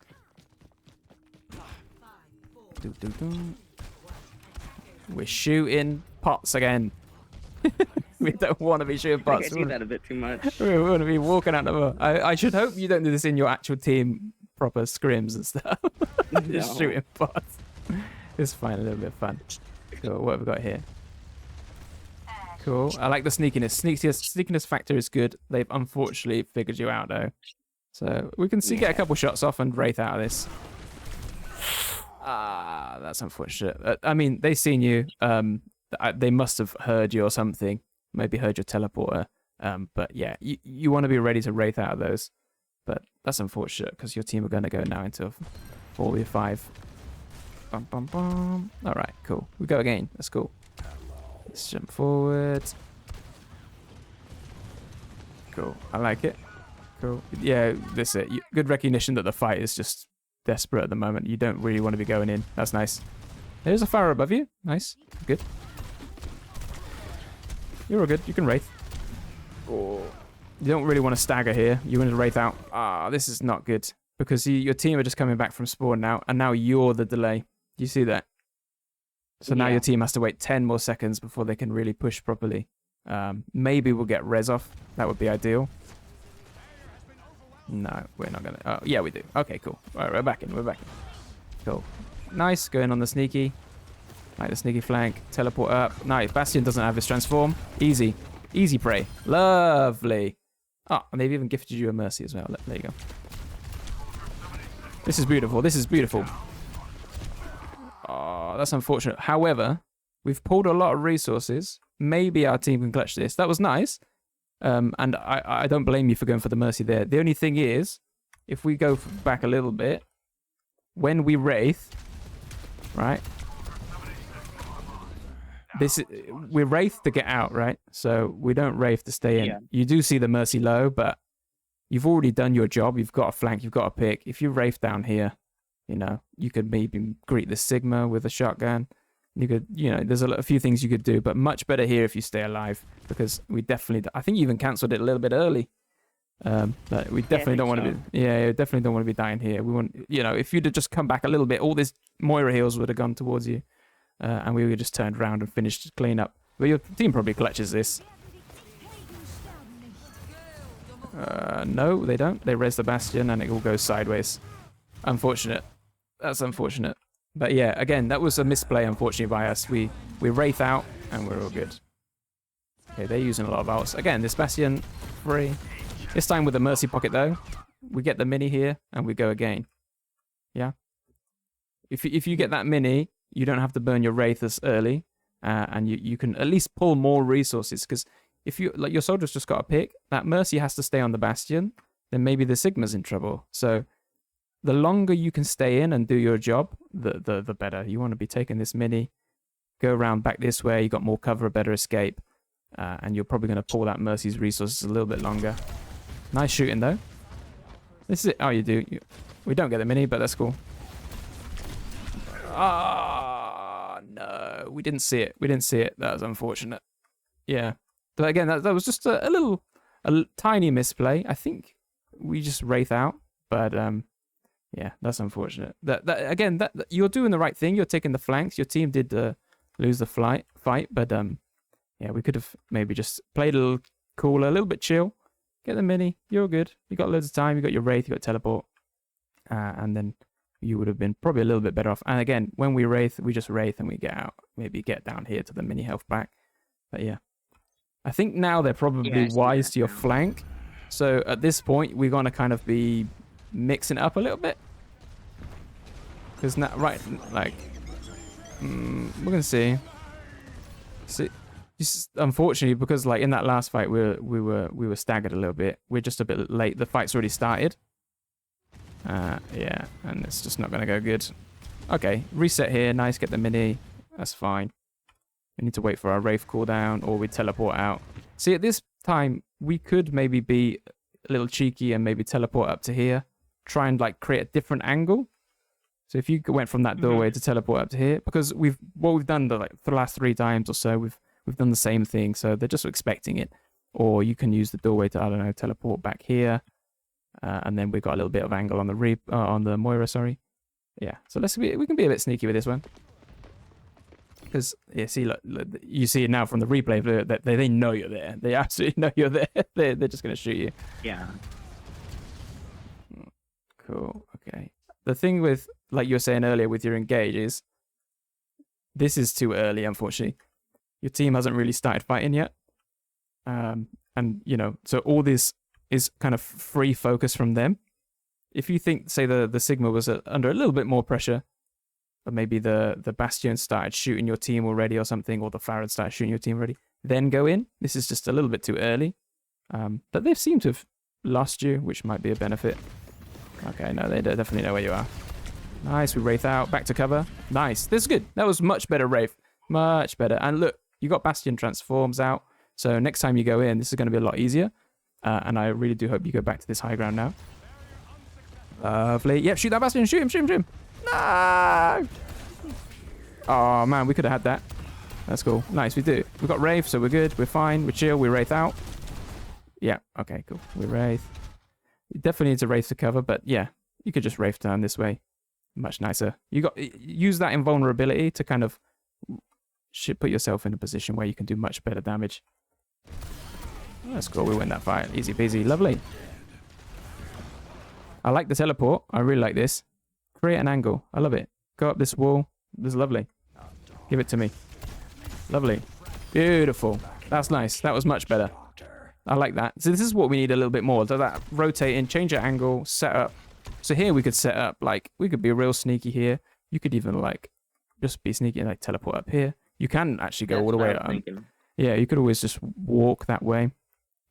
We're shooting pots again. We don't want to be shooting pots. I do that a bit too much. We want to be walking out the door. I should hope you don't do this in your actual team, proper scrims and stuff. Just shooting pots. It's fine, a little bit of fun. Cool, what have we got here? Cool. I like the sneakiness. Sneakiness factor is good. They've unfortunately figured you out though. So we can get a couple shots off and Wraith out of this. That's unfortunate. I mean, they've seen you. They must have heard you or something. Maybe heard your teleporter. But yeah, you want to be ready to Wraith out of those. But that's unfortunate because your team are going to go now into a 4v5. Bum, bum, bum. All right, cool. We go again. That's cool. Let's jump forward. Cool. I like it. Cool. Yeah, that's it. Good recognition that the fight is just desperate at the moment. You don't really want to be going in. That's nice. There's a Pharaoh above you. Nice. Good. You're all good. You can Wraith. Oh. You don't really want to stagger here. You want to Wraith out. This is not good. Because your team are just coming back from spawn now. And now you're the delay. Do you see that? So now your team has to wait 10 more seconds before they can really push properly. Maybe we'll get res off. That would be ideal. No, we're not going to. Oh, yeah, we do. Okay, cool. All right, we're back in. We're back in. Cool. Nice. Going on the sneaky. Like the sneaky flank. Teleport up. Nice. Bastion doesn't have his transform. Easy. Easy prey. Lovely. Oh, and they've even gifted you a mercy as well. There you go. This is beautiful. This is beautiful. Oh, that's unfortunate. However, we've pulled a lot of resources. Maybe our team can clutch this. That was nice. And I don't blame you for going for the mercy there. The only thing is, if we go back a little bit, when we Wraith, right? We Wraith to get out, right? So we don't Wraith to stay in. Yeah. You do see the mercy low, but you've already done your job. You've got a flank. You've got a pick. If you Wraith down here, you know, you could maybe greet the Sigma with a shotgun. You could, you know, there's a few things you could do, but much better here if you stay alive, because we definitely, I think you even cancelled it a little bit early. But we definitely don't want to be, definitely don't want to be dying here. We want, you know, if you'd have just come back a little bit, all this Moira heals would have gone towards you, and we would have just turned around and finished clean up. But your team probably clutches this. No, they don't. They res the Bastion and it all goes sideways. Unfortunate. That's unfortunate. But yeah, again, that was a misplay, unfortunately, by us. We Wraith out, and we're all good. Okay, they're using a lot of ults. Again, this Bastion, free. This time with the Mercy Pocket, though. We get the mini here, and we go again. Yeah? If you get that mini, you don't have to burn your Wraith as early, and you can at least pull more resources, because if you, like, your soldier's just got a pick, that Mercy has to stay on the Bastion, then maybe the Sigma's in trouble. So the longer you can stay in and do your job, the better. You want to be taking this mini, go around back this way, you got more cover, a better escape, and you're probably going to pull that Mercy's resources a little bit longer. Nice shooting, though. This is it. Oh, you do. We don't get the mini, but that's cool. Ah, no. We didn't see it. We didn't see it. That was unfortunate. Yeah. But again, that was just a tiny misplay. I think we just wraith out. But yeah, that's unfortunate. That you're doing the right thing. You're taking the flanks. Your team did lose the fight, but yeah, we could have maybe just played a little cooler, a little bit chill. Get the mini. You're good. You got loads of time. You got your wraith. You got teleport, and then you would have been probably a little bit better off. And again, when we wraith, we just wraith and we get out. Maybe get down here to the mini health back. But yeah, I think now they're probably wise to your flank. So at this point, we're gonna kind of be mixing it up a little bit. Because now, right, like, we're gonna see. Unfortunately, because like in that last fight, we were staggered a little bit. We're just a bit late. The fight's already started. Yeah, and it's just not gonna go good. Okay, reset here. Nice, get the mini. That's fine. We need to wait for our Wraith cooldown, or we teleport out. See, at this time, we could maybe be a little cheeky and maybe teleport up to here. Try and like create a different angle. So if you went from that doorway to teleport up to here, because what we've done the last 3 times or so, we've done the same thing. So they're just expecting it. Or you can use the doorway to, I don't know, teleport back here. And then we've got a little bit of angle on the Moira, sorry. Yeah, so we can be a bit sneaky with this one. Because, yeah, see, look, you see it now from the replay that they know you're there. They absolutely know you're there. They're just going to shoot you. Yeah. Cool, okay. The thing with, like you were saying earlier with your engage is, this is too early, unfortunately. Your team hasn't really started fighting yet. And, you know, so all this is kind of free focus from them. If you think, say, the Sigma was under a little bit more pressure, or maybe the Bastion started shooting your team already or something, or the Farad started shooting your team already, then go in. This is just a little bit too early. But they seem to have lost you, which might be a benefit. Okay, no, they definitely know where you are. Nice, we Wraith out, back to cover. Nice, this is good. That was much better Wraith. Much better. And look, you got Bastion transforms out. So next time you go in, this is going to be a lot easier. And I really do hope you go back to this high ground now. Lovely. Yep, shoot that Bastion. Shoot him, shoot him, shoot him. No! Oh, man, we could have had that. That's cool. Nice, we do. We've got Wraith, so we're good. We're fine. We're chill. We Wraith out. Yeah, okay, cool. We Wraith. You definitely need to Wraith to cover, but yeah, you could just Wraith turn this way. Much nicer. Use that invulnerability to kind of put yourself in a position where you can do much better damage. That's cool. We win that fight. Easy peasy. Lovely. I like the teleport. I really like this. Create an angle. I love it. Go up this wall. This is lovely. Give it to me. Lovely. Beautiful. That's nice. That was much better. I like that. So this is what we need a little bit more. So that rotating, change your angle, set up. So here we could set up, like, we could be real sneaky here. You could even, like, just be sneaky and, like, teleport up here. You can actually go all the way up. Yeah, you could always just walk that way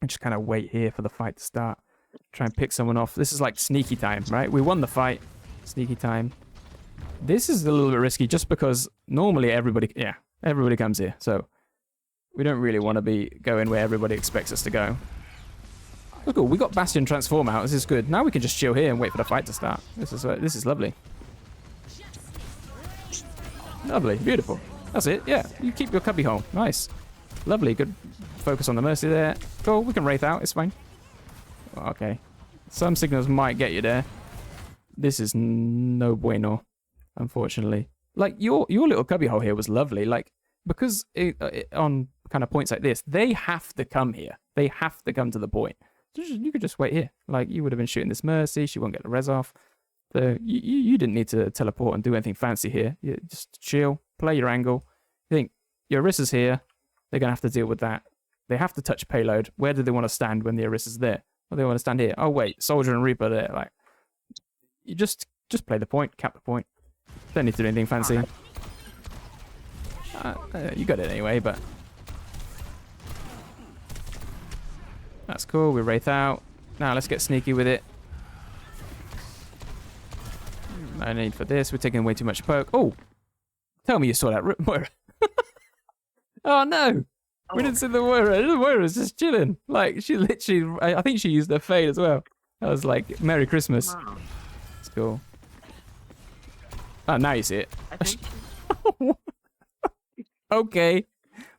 and just kind of wait here for the fight to start. Try and pick someone off. This is like sneaky time, right? We won the fight. Sneaky time. This is a little bit risky just because normally everybody comes here. So we don't really want to be going where everybody expects us to go. Oh, cool. We got Bastion transform out. This is good. Now we can just chill here and wait for the fight to start. This is lovely. Lovely. Beautiful. That's it. Yeah. You keep your cubby hole. Nice. Lovely. Good focus on the Mercy there. Cool. We can Wraith out. It's fine. Okay. Some signals might get you there. This is no bueno, unfortunately. Like, your little cubbyhole here was lovely. Like, because on kind of points like this, they have to come here. They have to come to the point. So you could just wait here. Like, you would have been shooting this Mercy. She won't get the res off. So you didn't need to teleport and do anything fancy here. You just chill, play your angle. You think, your Orissa's here. They're going to have to deal with that. They have to touch payload. Where do they want to stand when the Orissa's there? Well, they want to stand here. Oh, wait, Soldier and Reaper there. Like, you just play the point, cap the point. Don't need to do anything fancy. You got it anyway, but that's cool. We Wraith out. Now let's get sneaky with it. No need for this. We're taking way too much poke. Oh, tell me you saw that Moira. Oh no. We didn't see the Moira. The Moira's just chilling. Like, she literally, I think she used her fade as well. I was like, Merry Christmas. Wow. It's cool. Oh, now you see it. I think Okay.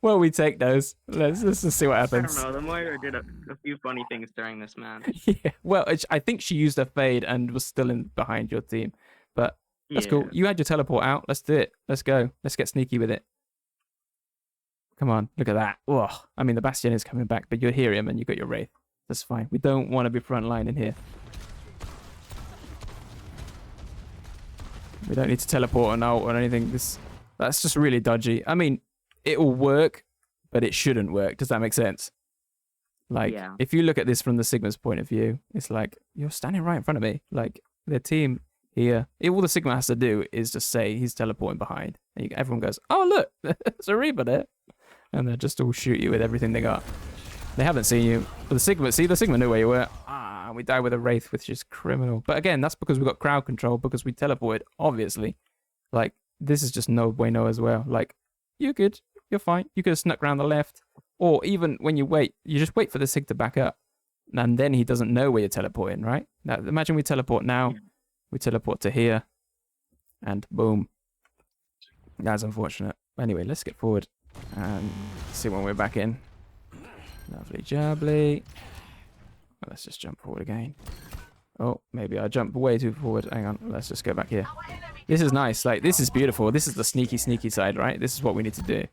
Well, we take those. Let's just see what I happens. don't know. The Moira did a few funny things during this match. Yeah. Well, I think she used her fade and was still in behind your team. But that's cool. You had your teleport out. Let's do it. Let's go. Let's get sneaky with it. Come on. Look at that. Ugh. I mean, the Bastion is coming back, but you'll hear him and you got your Wraith. That's fine. We don't want to be front line in here. We don't need to teleport an ult or anything. That's just really dodgy. I mean, it'll work, but it shouldn't work. Does that make sense? Like, if you look at this from the Sigma's point of view, it's like, you're standing right in front of me. Like, their team here. All the Sigma has to do is just say he's teleporting behind. And everyone goes, oh, look, there's a Reaper there. And they'll just all shoot you with everything they got. They haven't seen you. But the Sigma knew where you were. And we died with a Wraith, which is criminal. But again, that's because we got crowd control, because we teleported, obviously. Like, this is just no bueno as well. Like, you're good. You're fine. You could have snuck around the left. Or even when you wait, you just wait for the Sig to back up. And then he doesn't know where you're teleporting, right? Now, imagine we teleport now. We teleport to here. And boom. That's unfortunate. Anyway, let's get forward. And see when we're back in. Lovely jubbly. Well, let's just jump forward again. Oh, maybe I jumped way too forward. Hang on. Let's just go back here. This is nice. Like, this is beautiful. This is the sneaky side, right? This is what we need to do.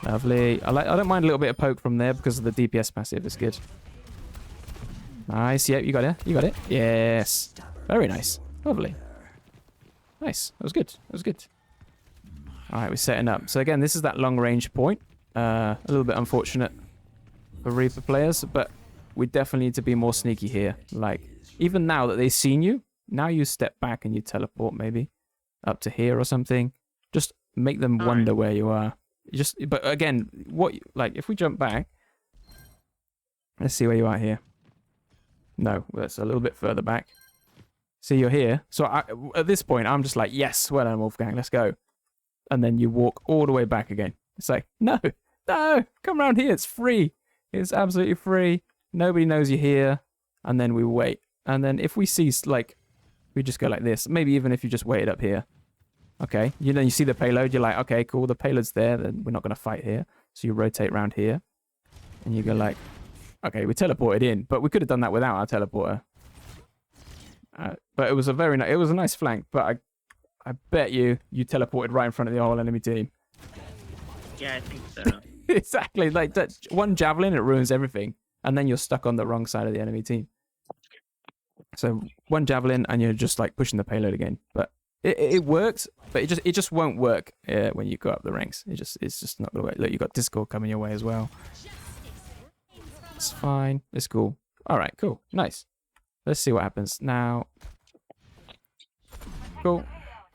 Lovely. I don't mind a little bit of poke from there because of the DPS passive. It's good. Nice. Yep, you got it. You got it. Yes. Very nice. Lovely. Nice. That was good. That was good. All right, we're setting up. So again, this is that long range point. A little bit unfortunate for Reaper players, but we definitely need to be more sneaky here. Like, even now that they've seen you, now you step back and you teleport maybe up to here or something. Just make them wonder where you are. But again, if we jump back, let's see where you are here. No, that's a little bit further back. See, you're here. So at this point, I'm just like, yes, well done, Wolfgang, let's go. And then you walk all the way back again. It's like, no, come around here. It's free. It's absolutely free. Nobody knows you're here. And then we wait. And then if we see, like, we just go like this. Maybe even if you just waited up here. Okay. Then you see the payload. You're like, okay, cool. The payload's there. Then we're not going to fight here. So you rotate around here. And you go like, okay, we teleported in. But we could have done that without our teleporter. But it was a nice flank. But I bet you teleported right in front of the whole enemy team. Yeah, I think so. Exactly. Like, that one javelin, it ruins everything. And then you're stuck on the wrong side of the enemy team. So one javelin and you're just like pushing the payload again. But it works, but it just won't work when you go up the ranks. It's just not gonna work. Look, you got Discord coming your way as well. It's fine. It's cool. All right, cool. Nice. Let's see what happens now. Cool.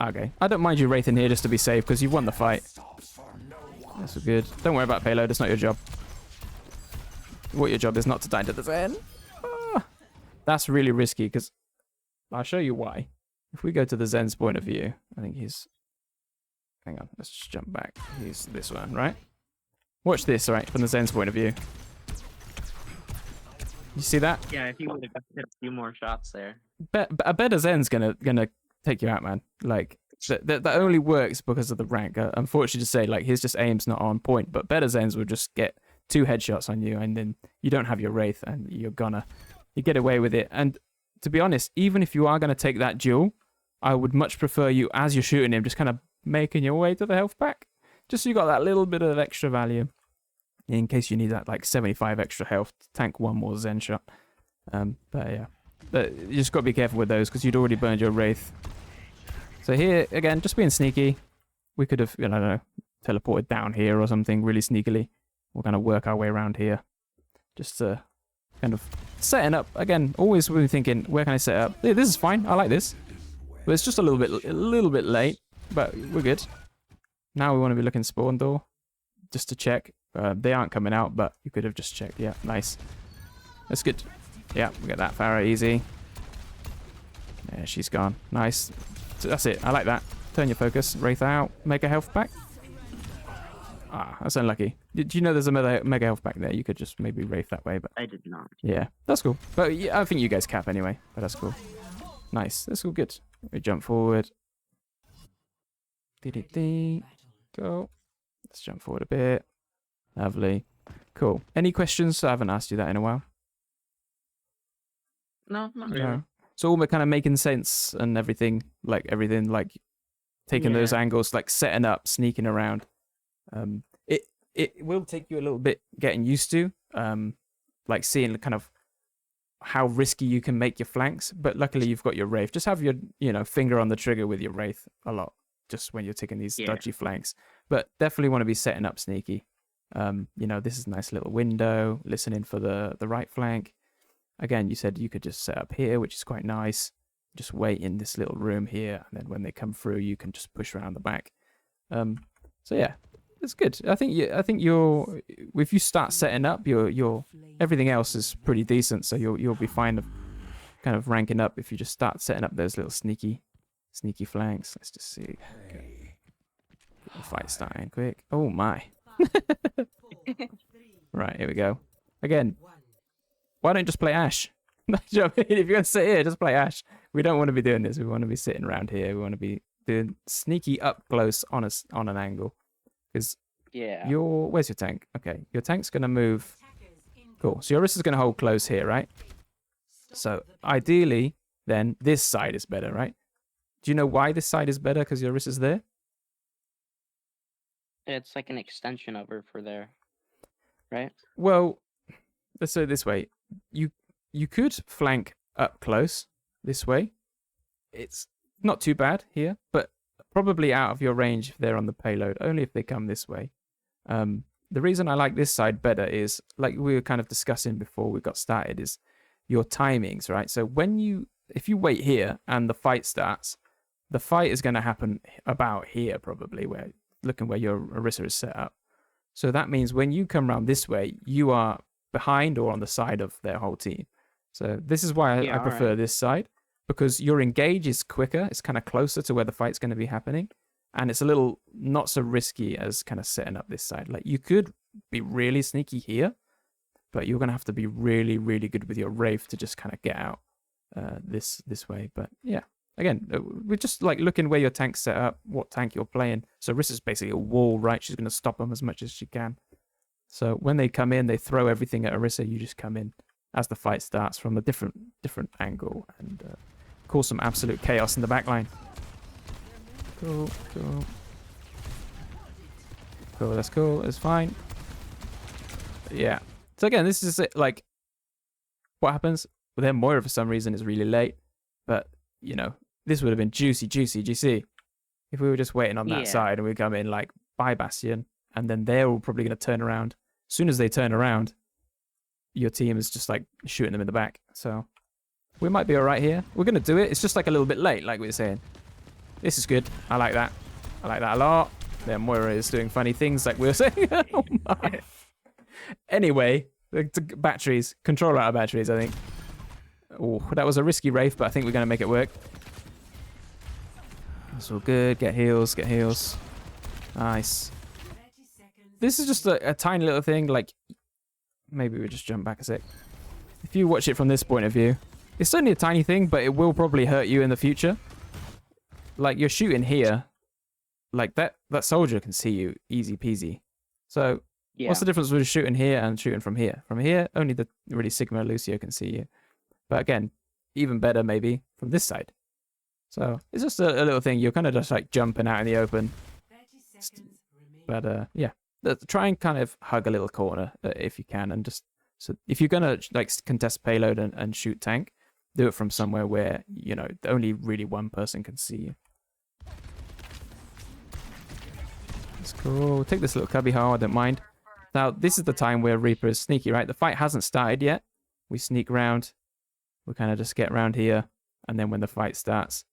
Okay. I don't mind you wraithing here just to be safe because you've won the fight. That's good. Don't worry about payload. It's not your job. What your job is not to die to the Zen. That's really risky because I'll show you why. If we go to the Zen's point of view, I think he's... Hang on. Let's just jump back. He's this one, right? Watch this, right? From the Zen's point of view. You see that? Yeah, if you would have hit a few more shots there. I bet a Zen's gonna take you out, man. Like, that only works because of the rank. Unfortunately to say, like, his just aim's not on point, but better Zens will just get 2 headshots on you, and then you don't have your Wraith, and you get away with it. And to be honest, even if you are going to take that duel, I would much prefer you, as you're shooting him, just kind of making your way to the health pack, just so you got that little bit of extra value, in case you need that, like, 75 extra health to tank one more Zen shot. But yeah. But you just got to be careful with those, because you'd already burned your Wraith. So here, again, just being sneaky. We could have, I don't know, teleported down here or something really sneakily. We're going to work our way around here. Just to kind of setting up. Again, always really thinking, where can I set up? Yeah, this is fine. I like this. But it's just a little bit late. But we're good. Now we want to be looking spawn door. Just to check. They aren't coming out, but you could have just checked. Yeah, nice. That's good. Yeah, we get that Farah easy. Yeah, she's gone. Nice. That's it. I like that. Turn your focus. Wraith out. Make a health pack. Ah, that's unlucky. Did you know there's a mega health pack there? You could just maybe Wraith that way, but... I did not. Yeah, that's cool. But yeah, I think you guys cap anyway, but that's cool. Nice. That's all good. We jump forward. Dee. Go. Let's jump forward a bit. Lovely. Cool. Any questions? I haven't asked you that in a while. No, not really. No. So all kind of making sense and everything, like taking those angles, like setting up, sneaking around. It will take you a little bit getting used to, like seeing kind of how risky you can make your flanks. But luckily you've got your Wraith. Just have your, finger on the trigger with your Wraith a lot, just when you're taking these dodgy flanks. But definitely want to be setting up sneaky. This is a nice little window, listening for the right flank. Again, you said you could just set up here, which is quite nice. Just wait in this little room here, and then when they come through, you can just push around the back. So yeah, it's good. I think you're if you start setting up, your everything else is pretty decent. So you'll be fine of kind of ranking up if you just start setting up those little sneaky flanks. Let's just see. Okay. Get the fight starting quick. Oh my. Right, here we go. Again, why don't you just play Ashe? If you're going to sit here, just play Ashe. We don't want to be doing this. We want to be sitting around here. We want to be doing sneaky up close on an angle. Because where's your tank? Okay, your tank's going to move. Cool. So your Orissa's going to hold close here, right? So ideally, then this side is better, right? Do you know why this side is better? Because your Orissa's there? It's like an extension over for there, right? Well, let's say it this way. You could flank up close this way. It's not too bad here, but probably out of your range if they're on the payload, only if they come this way. The reason I like this side better is, like we were kind of discussing before we got started, is your timings, right? So if you wait here and the fight starts, the fight is going to happen about here probably, where your Orisa is set up. So that means when you come around this way, you are behind or on the side of their whole team. So this is why I prefer this side, because your engage is quicker. It's kind of closer to where the fight's going to be happening. And it's a little not so risky as kind of setting up this side. Like you could be really sneaky here, but you're going to have to be really, really good with your Wraith to just kind of get out this way. But yeah, again, we're just like looking where your tank's set up, what tank you're playing. So Rissa's basically a wall, right? She's going to stop them as much as she can. So when they come in, they throw everything at Orisa. You just come in as the fight starts from a different angle and cause some absolute chaos in the backline. Cool. That's cool. It's fine. Yeah. So again, this is it. Like, what happens? Well, then Moira for some reason is really late, but this would have been juicy if we were just waiting on that side and we come in like by Bastion, and then they're all probably going to turn around. As soon as they turn around, your team is just like shooting them in the back. So we might be all right here. We're going to do it. It's just like a little bit late, like we were saying. This is good. I like that. I like that a lot. There, Moira is doing funny things like we were saying. Oh my. Anyway, the batteries. Control out of batteries, I think. Oh, that was a risky Wraith, but I think we're going to make it work. It's all good. Get heals. Nice. This is just a tiny little thing. Like, maybe we just jump back a sec. If you watch it from this point of view, it's only a tiny thing, but it will probably hurt you in the future. Like, you're shooting here. Like, that soldier can see you easy peasy. So, what's the difference between shooting here and shooting from here? From here, only the really Sigma Lucio can see you. But again, even better maybe from this side. So, it's just a little thing. You're kind of just like jumping out in the open. But yeah. Try and kind of hug a little corner if you can, and just so if you're gonna like contest payload and shoot tank, do it from somewhere where only really one person can see you. That's cool. Take this little cubby hole. I don't mind. Now this is the time where Reaper is sneaky, right? The fight hasn't started yet. We sneak around. We kind of just get around here, and then when the fight starts,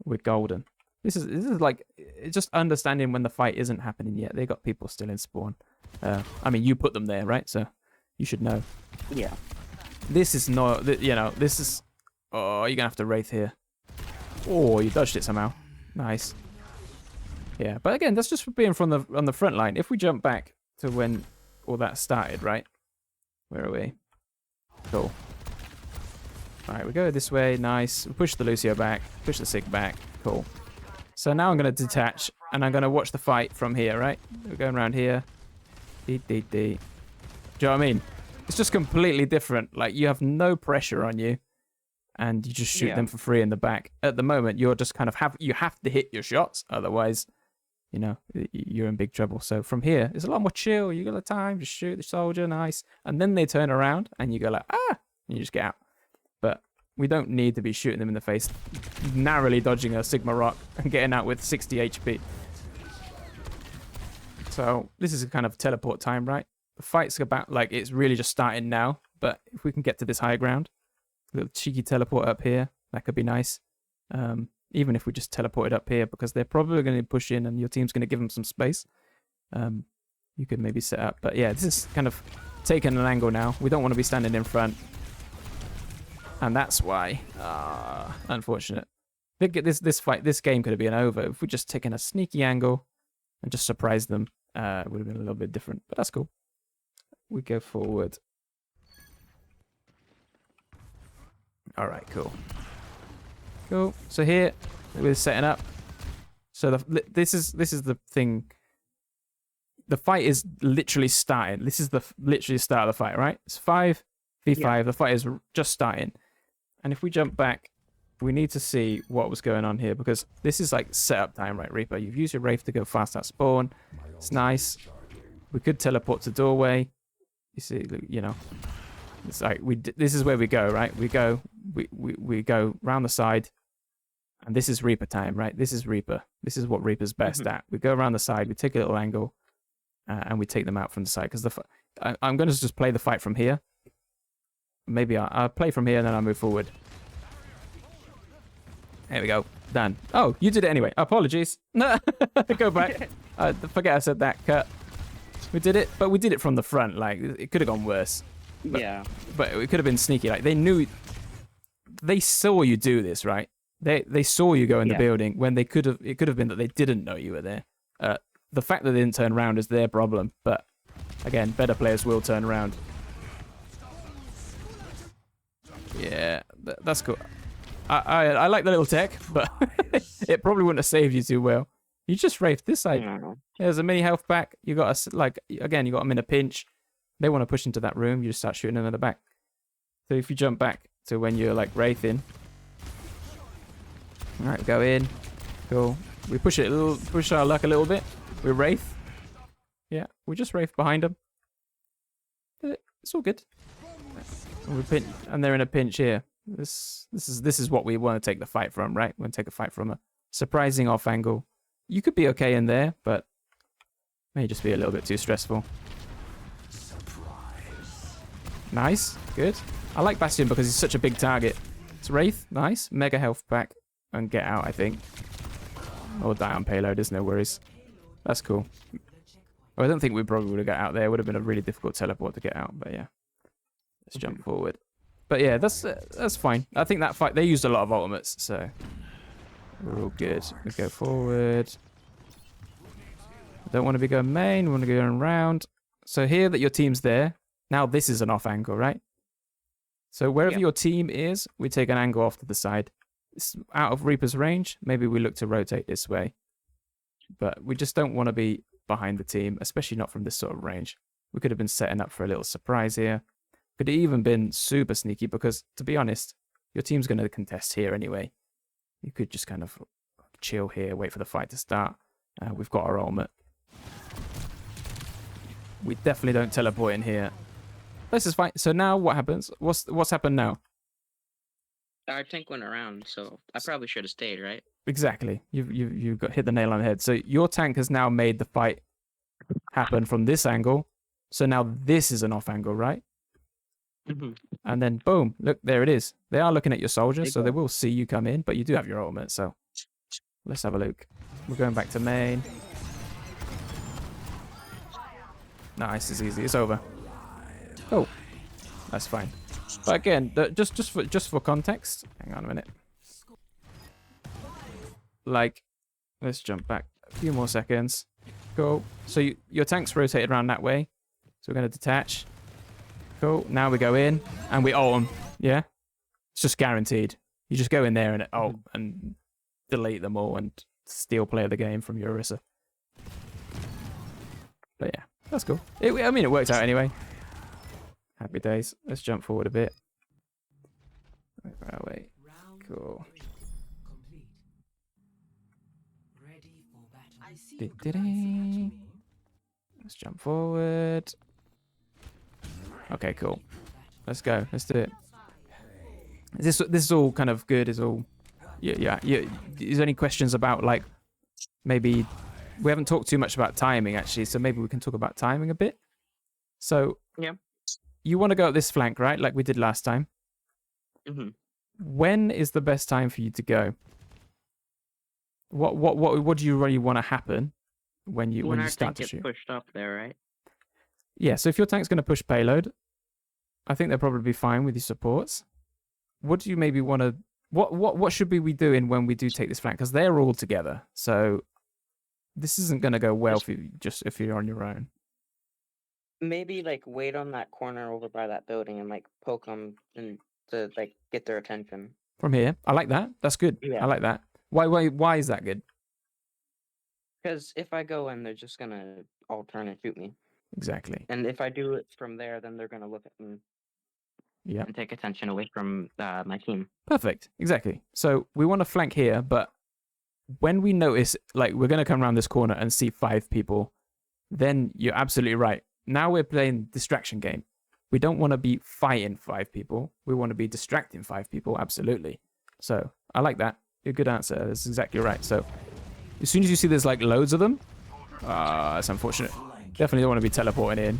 we're golden. This is like just understanding when the fight isn't happening yet. They got people still in spawn. I mean, you put them there, right? So you should know. Yeah. This is not, this is. Oh, you're gonna have to Wraith here. Oh, you dodged it somehow. Nice. Yeah, but again, that's just for being on the front line. If we jump back to when all that started, right? Where are we? Cool. All right, we go this way. Nice. We push the Lucio back. Push the Sig back. Cool. So now I'm going to detach, and I'm going to watch the fight from here, right? We're going around here. Do you know what I mean? It's just completely different. Like, you have no pressure on you, and you just shoot them for free in the back. At the moment, you're just kind of you have to hit your shots, otherwise, you know, you're in big trouble. So from here, it's a lot more chill. You got the time, just shoot the soldier, nice. And then they turn around, and you go like, ah, and you just get out. But we don't need to be shooting them in the face, narrowly dodging a Sigma Rock and getting out with 60 HP. So this is a kind of teleport time, right? The fight's about, like, it's really just starting now. But if we can get to this high ground, a little cheeky teleport up here, that could be nice. Even if we just teleported up here, because they're probably going to push in and your team's going to give them some space. You could maybe set up. But yeah, this is kind of taking an angle now. We don't want to be standing in front. And that's why, unfortunate. This game could have been over if we just taken a sneaky angle and just surprised them. It would have been a little bit different, but that's cool. We go forward. All right, cool. Cool. So here we're setting up. So this is the thing. The fight is literally starting. This is the literally start of the fight, right? It's 5v5. Yeah. The fight is just starting. And if we jump back, we need to see what was going on here, because this is like setup time, right, Reaper? You've used your Wraith to go fast at spawn. It's nice. We could teleport to doorway. You see, you know, it's like this is where we go, right? We go round the side, and this is Reaper time, right? This is Reaper. This is what Reaper's best at. We go around the side, we take a little angle, and we take them out from the side. Because I'm going to just play the fight from here. Maybe I'll play from here and then I'll move forward. There we go. Done. Oh, you did it anyway. Apologies. Go back. Forget I said that. Cut. We did it, but we did it from the front. Like, it could have gone worse. But, yeah. But it could have been sneaky. Like, they saw you do this, right? They saw you go in the building when it could have been that they didn't know you were there. The fact that they didn't turn around is their problem. But again, better players will turn around. Yeah, that's cool. I like the little tech, but it probably wouldn't have saved you too well. You just Wraith this side. There's a mini health pack. You got again, you got them in a pinch. They want to push into that room. You just start shooting them in the back. So if you jump back to when you're like Wraithing. All right, go in. Cool. We push our luck a little bit. We Wraith. Yeah, we just Wraith behind them. It's all good. And they're in a pinch here. This is what we want to take the fight from, right? We want to take a fight from a surprising off angle. You could be okay in there, but may just be a little bit too stressful. Nice, good. I like Bastion because he's such a big target. It's Wraith, nice. Mega health pack and get out, I think. Or die on payload, there's no worries. That's cool. Well, I don't think we probably would have got out there. It would have been a really difficult teleport to get out, but yeah. Let's jump forward. But yeah, that's fine. I think that fight, they used a lot of ultimates, so we're all good. We go forward. Don't want to be going main, we want to go around. So here that your team's there, now this is an off angle, right? So wherever your team is, we take an angle off to the side. It's out of Reaper's range, maybe we look to rotate this way. But we just don't want to be behind the team, especially not from this sort of range. We could have been setting up for a little surprise here. Could have even been super sneaky because, to be honest, your team's going to contest here anyway. You could just kind of chill here, wait for the fight to start. We've got our ultimate. We definitely don't teleport in here. Let's just fight. So now what happens? What's happened now? Our tank went around, so I probably should have stayed, right? Exactly. You've got hit the nail on the head. So your tank has now made the fight happen from this angle. So now this is an off angle, right? And then boom, look, there it is. They are looking at your soldiers, so they will see you come in, but you do have your ultimate, so let's have a look. We're going back to main. Nice, it's easy, it's over. Oh, that's fine. But again, just for context, hang on a minute. Like, let's jump back a few more seconds. Cool. So your tank's rotated around that way. So we're going to detach. Cool. Now we go in and we ult them. Yeah. It's just guaranteed. You just go in there and and delete them all and steal play of the game from your Orisa. But yeah, that's cool. I mean, it worked out anyway. Happy days. Let's jump forward a bit. Where are we? Cool. Let's jump forward. Okay, cool. Let's go. Let's do it. This is all kind of good. Is all. Yeah. Is there any questions about like maybe we haven't talked too much about timing actually, so maybe we can talk about timing a bit. So yeah, you want to go up this flank, right? Like we did last time. Mm-hmm. When is the best time for you to go? What do you really want to happen when you start to shoot? Pushed up there, right? Yeah. So if your tank's going to push payload, I think they'll probably be fine with your supports. What do you maybe want to? What should we be doing when we do take this flank? Because they're all together, so this isn't going to go well for you if you're on your own. Maybe like wait on that corner over by that building and like poke them and to like get their attention from here. I like that. That's good. Yeah. I like that. Why is that good? Because if I go in, they're just gonna all turn and shoot me. Exactly. And if I do it from there, then they're gonna look at me. Yeah. And take attention away from my team. Perfect. Exactly. So we want to flank here, but when we notice like we're gonna come around this corner and see 5 people, then you're absolutely right. Now we're playing distraction game. We don't want to be fighting 5 people. We want to be distracting 5 people. Absolutely. So I like that. A good answer. That's exactly right. So as soon as you see there's like loads of them, that's unfortunate. Definitely don't want to be teleporting in.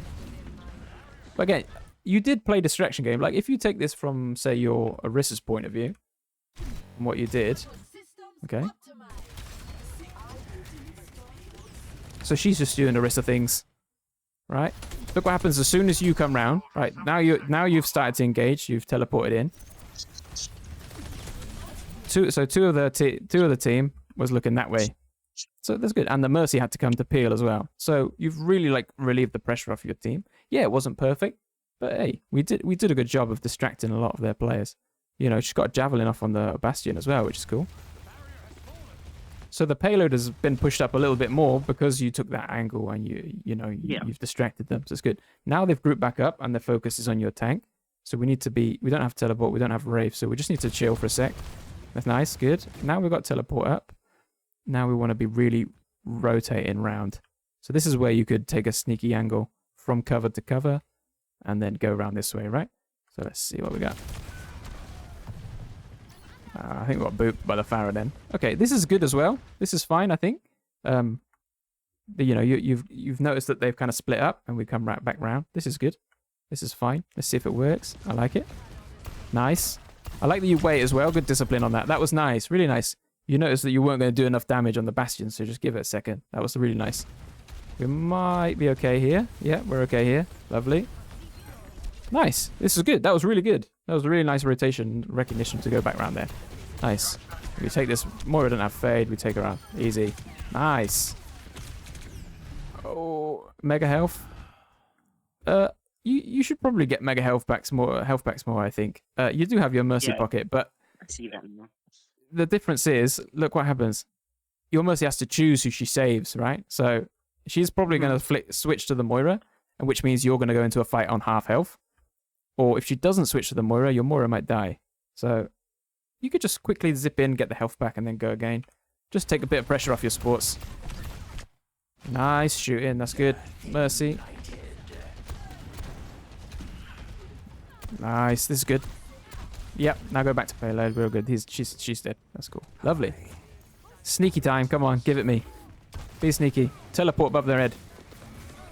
But again, you did play distraction game. Like if you take this from say your Orisa's point of view, and what you did, okay. So she's just doing Orisa things, right? Look what happens as soon as you come round. Right now you've started to engage. You've teleported in. Two of the team was looking that way. So that's good. And the Mercy had to come to peel as well. So you've really like relieved the pressure off your team. Yeah, it wasn't perfect, but hey, we did a good job of distracting a lot of their players. You know, she's got a javelin off on the Bastion as well, which is cool. So the payload has been pushed up a little bit more because you took that angle and you've distracted them. So it's good. Now they've grouped back up and the focus is on your tank. So we don't have teleport, we don't have Wraith, so we just need to chill for a sec. That's nice, good. Now we've got teleport up. Now we want to be really rotating round. So this is where you could take a sneaky angle from cover to cover and then go around this way, right? So let's see what we got. I think we got booped by the Pharah then. Okay, this is good as well. This is fine, I think. But, you know, you've noticed that they've kind of split up and we come right back round. This is good. This is fine. Let's see if it works. I like it. Nice. I like that you wait as well. Good discipline on that. That was nice. Really nice. You noticed that you weren't going to do enough damage on the Bastion, so just give it a second. That was really nice. We might be okay here. Yeah, we're okay here. Lovely. Nice. This is good. That was really good. That was a really nice rotation recognition to go back around there. Nice. We take this. Moira doesn't have fade. We take her out. Easy. Nice. Oh, mega health. You should probably get mega health packs more. I think. You do have your mercy pocket, but I see that now. The difference is, look what happens. Your Mercy has to choose who she saves, right? So she's probably going to switch to the Moira, and which means you're going to go into a fight on half health. Or if she doesn't switch to the Moira, your Moira might die. So you could just quickly zip in, get the health back, and then go again. Just take a bit of pressure off your supports. Nice shooting, that's good. Mercy. Nice, this is good. Yep, now go back to payload. Real good. She's dead. That's cool. Lovely. Sneaky time. Come on, give it me. Be sneaky. Teleport above their head.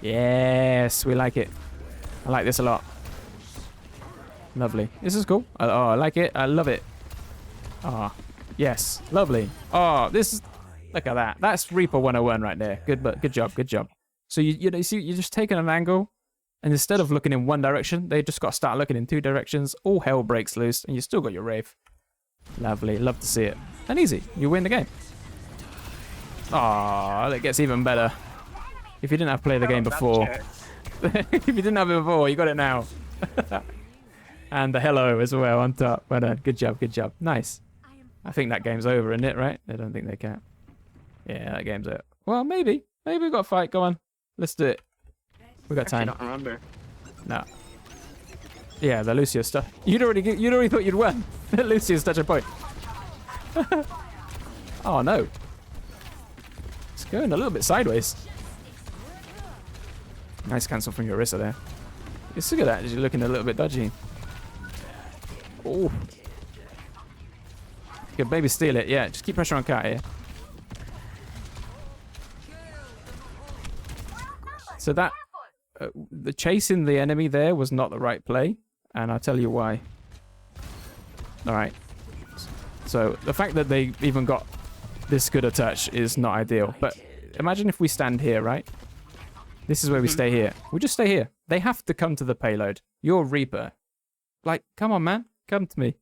Yes, we like it. I like this a lot. Lovely. This is cool. Oh, I like it. I love it. Ah, yes. Lovely. Oh, this is... Look at that. That's Reaper 101 right there. Good job. Good job. So you see, you're just taking an angle. And instead of looking in one direction, they just got to start looking in 2 directions. All hell breaks loose, and you still got your Wraith. Lovely. Love to see it. And easy. You win the game. Oh, it gets even better. If you didn't have played the game before. If you didn't have it before, you got it now. And the hello as well on top. Well done. Good job, good job. Nice. I think that game's over, isn't it, right? I don't think they can. Yeah, that game's over. Well, maybe. Maybe we've got a fight. Go on. Let's do it. We got time. I don't remember. No. Yeah, the Lucio stuff. You'd already thought you'd won. Lucio's touch a point. Oh no. It's going a little bit sideways. Nice cancel from your Orisa there. Just look at that. You're looking a little bit dodgy. Oh. You could maybe steal it. Yeah, just keep pressure on Cat here. So that the chasing the enemy there was not the right play, and I'll tell you why. All right. So the fact that they even got this good a touch is not ideal. But imagine if we stand here, right? This is where we stay here. We'll just stay here. They have to come to the payload. You're Reaper. Like, come on, man. Come to me.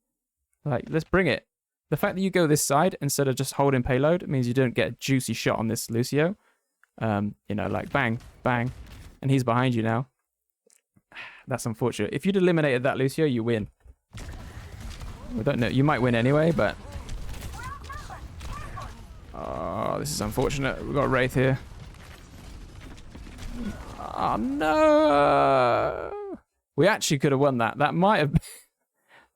Like, let's bring it. The fact that you go this side instead of just holding payload means you don't get a juicy shot on this Lucio. You know, like bang, bang. And he's behind you now. That's unfortunate. If you'd eliminated that Lucio, you win. We don't know. You might win anyway, but... Oh, this is unfortunate. We've got Wraith here. Oh, no! We actually could have won that. That might have...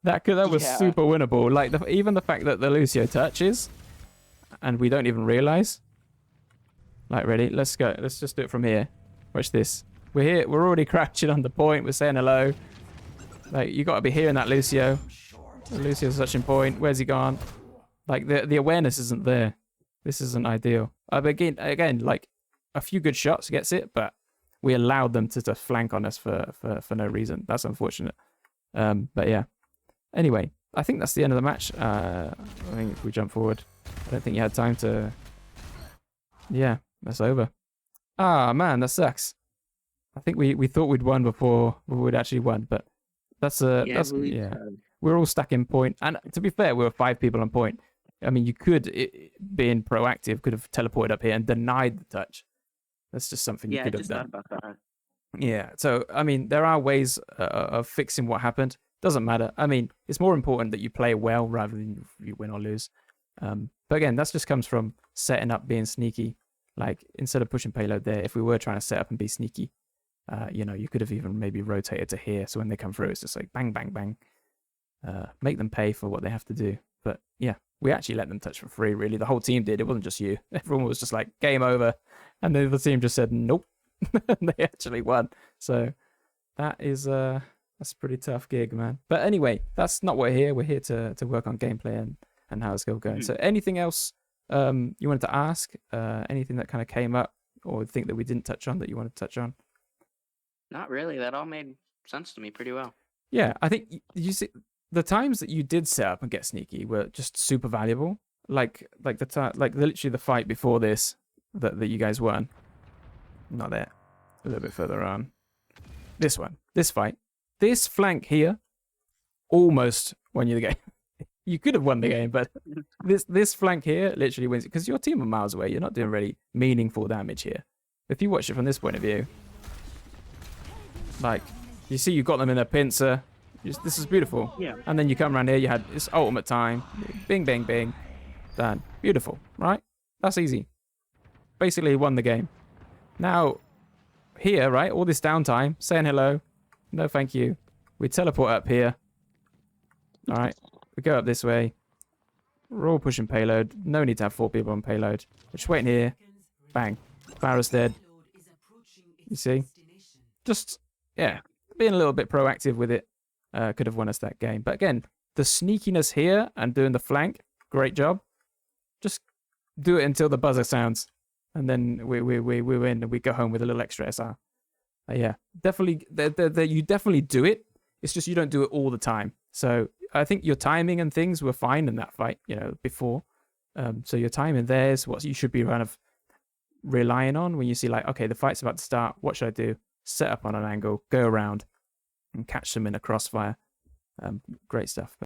that was super winnable. Like, even the fact that the Lucio touches, and we don't even realize. Like, ready? Let's go. Let's just do it from here. Watch this. We're here. We're already crouching on the point. We're saying hello. Like, you got to be hearing that Lucio. Lucio's touching point. Where's he gone? Like, the awareness isn't there. This isn't ideal. But again, like, a few good shots gets it, but we allowed them to flank on us for no reason. That's unfortunate. But yeah. Anyway, I think that's the end of the match. I think if we jump forward, I don't think you had time to... Yeah, that's over. Ah, man, that sucks. I think we thought we'd won before we'd actually won, but that's we're all stuck in point. And to be fair, we were 5 people on point. I mean, you could, being proactive, could have teleported up here and denied the touch. That's just something you could have done. About that. Yeah, so, I mean, there are ways of fixing what happened. Doesn't matter. I mean, it's more important that you play well rather than you win or lose. But again, that just comes from setting up, being sneaky. Like, instead of pushing payload there, if we were trying to set up and be sneaky, you know, you could have even maybe rotated to here. So when they come through, it's just like bang, bang, bang. Make them pay for what they have to do. But yeah, we actually let them touch for free, really. The whole team did. It wasn't just you. Everyone was just like, game over. And the other team just said, nope. And they actually won. So that is... that's a pretty tough gig, man. But anyway, that's not what we're here. We're here to work on gameplay and how it's still going. So anything else you wanted to ask? Anything that kind of came up or think that we didn't touch on that you wanted to touch on? Not really. That all made sense to me pretty well. Yeah, I think you see the times that you did set up and get sneaky were just super valuable. Like literally the fight before this that you guys won. Not there. A little bit further on. This one. This fight. This flank here almost won you the game. You could have won the game, but this flank here literally wins it because your team are miles away. You're not doing really meaningful damage here. If you watch it from this point of view, like, you see you got them in a pincer. This is beautiful. Yeah. And then you come around here, you had this ultimate time. Bing, bing, bing. Done. Beautiful, right? That's easy. Basically won the game. Now, here, right, all this downtime, saying hello. No, thank you. We teleport up here. All right. We go up this way. We're all pushing payload. No need to have 4 people on payload. We're just waiting here. Bang. Pharah's dead. You see? Just, yeah, being a little bit proactive with it could have won us that game. But again, the sneakiness here and doing the flank, great job. Just do it until the buzzer sounds. And then we win and we go home with a little extra SR. Yeah, definitely. You definitely do it. It's just you don't do it all the time. So I think your timing and things were fine in that fight, you know, before. So your timing there is what you should be kind of relying on when you see like, okay, the fight's about to start. What should I do? Set up on an angle, go around, and catch them in a crossfire. Great stuff.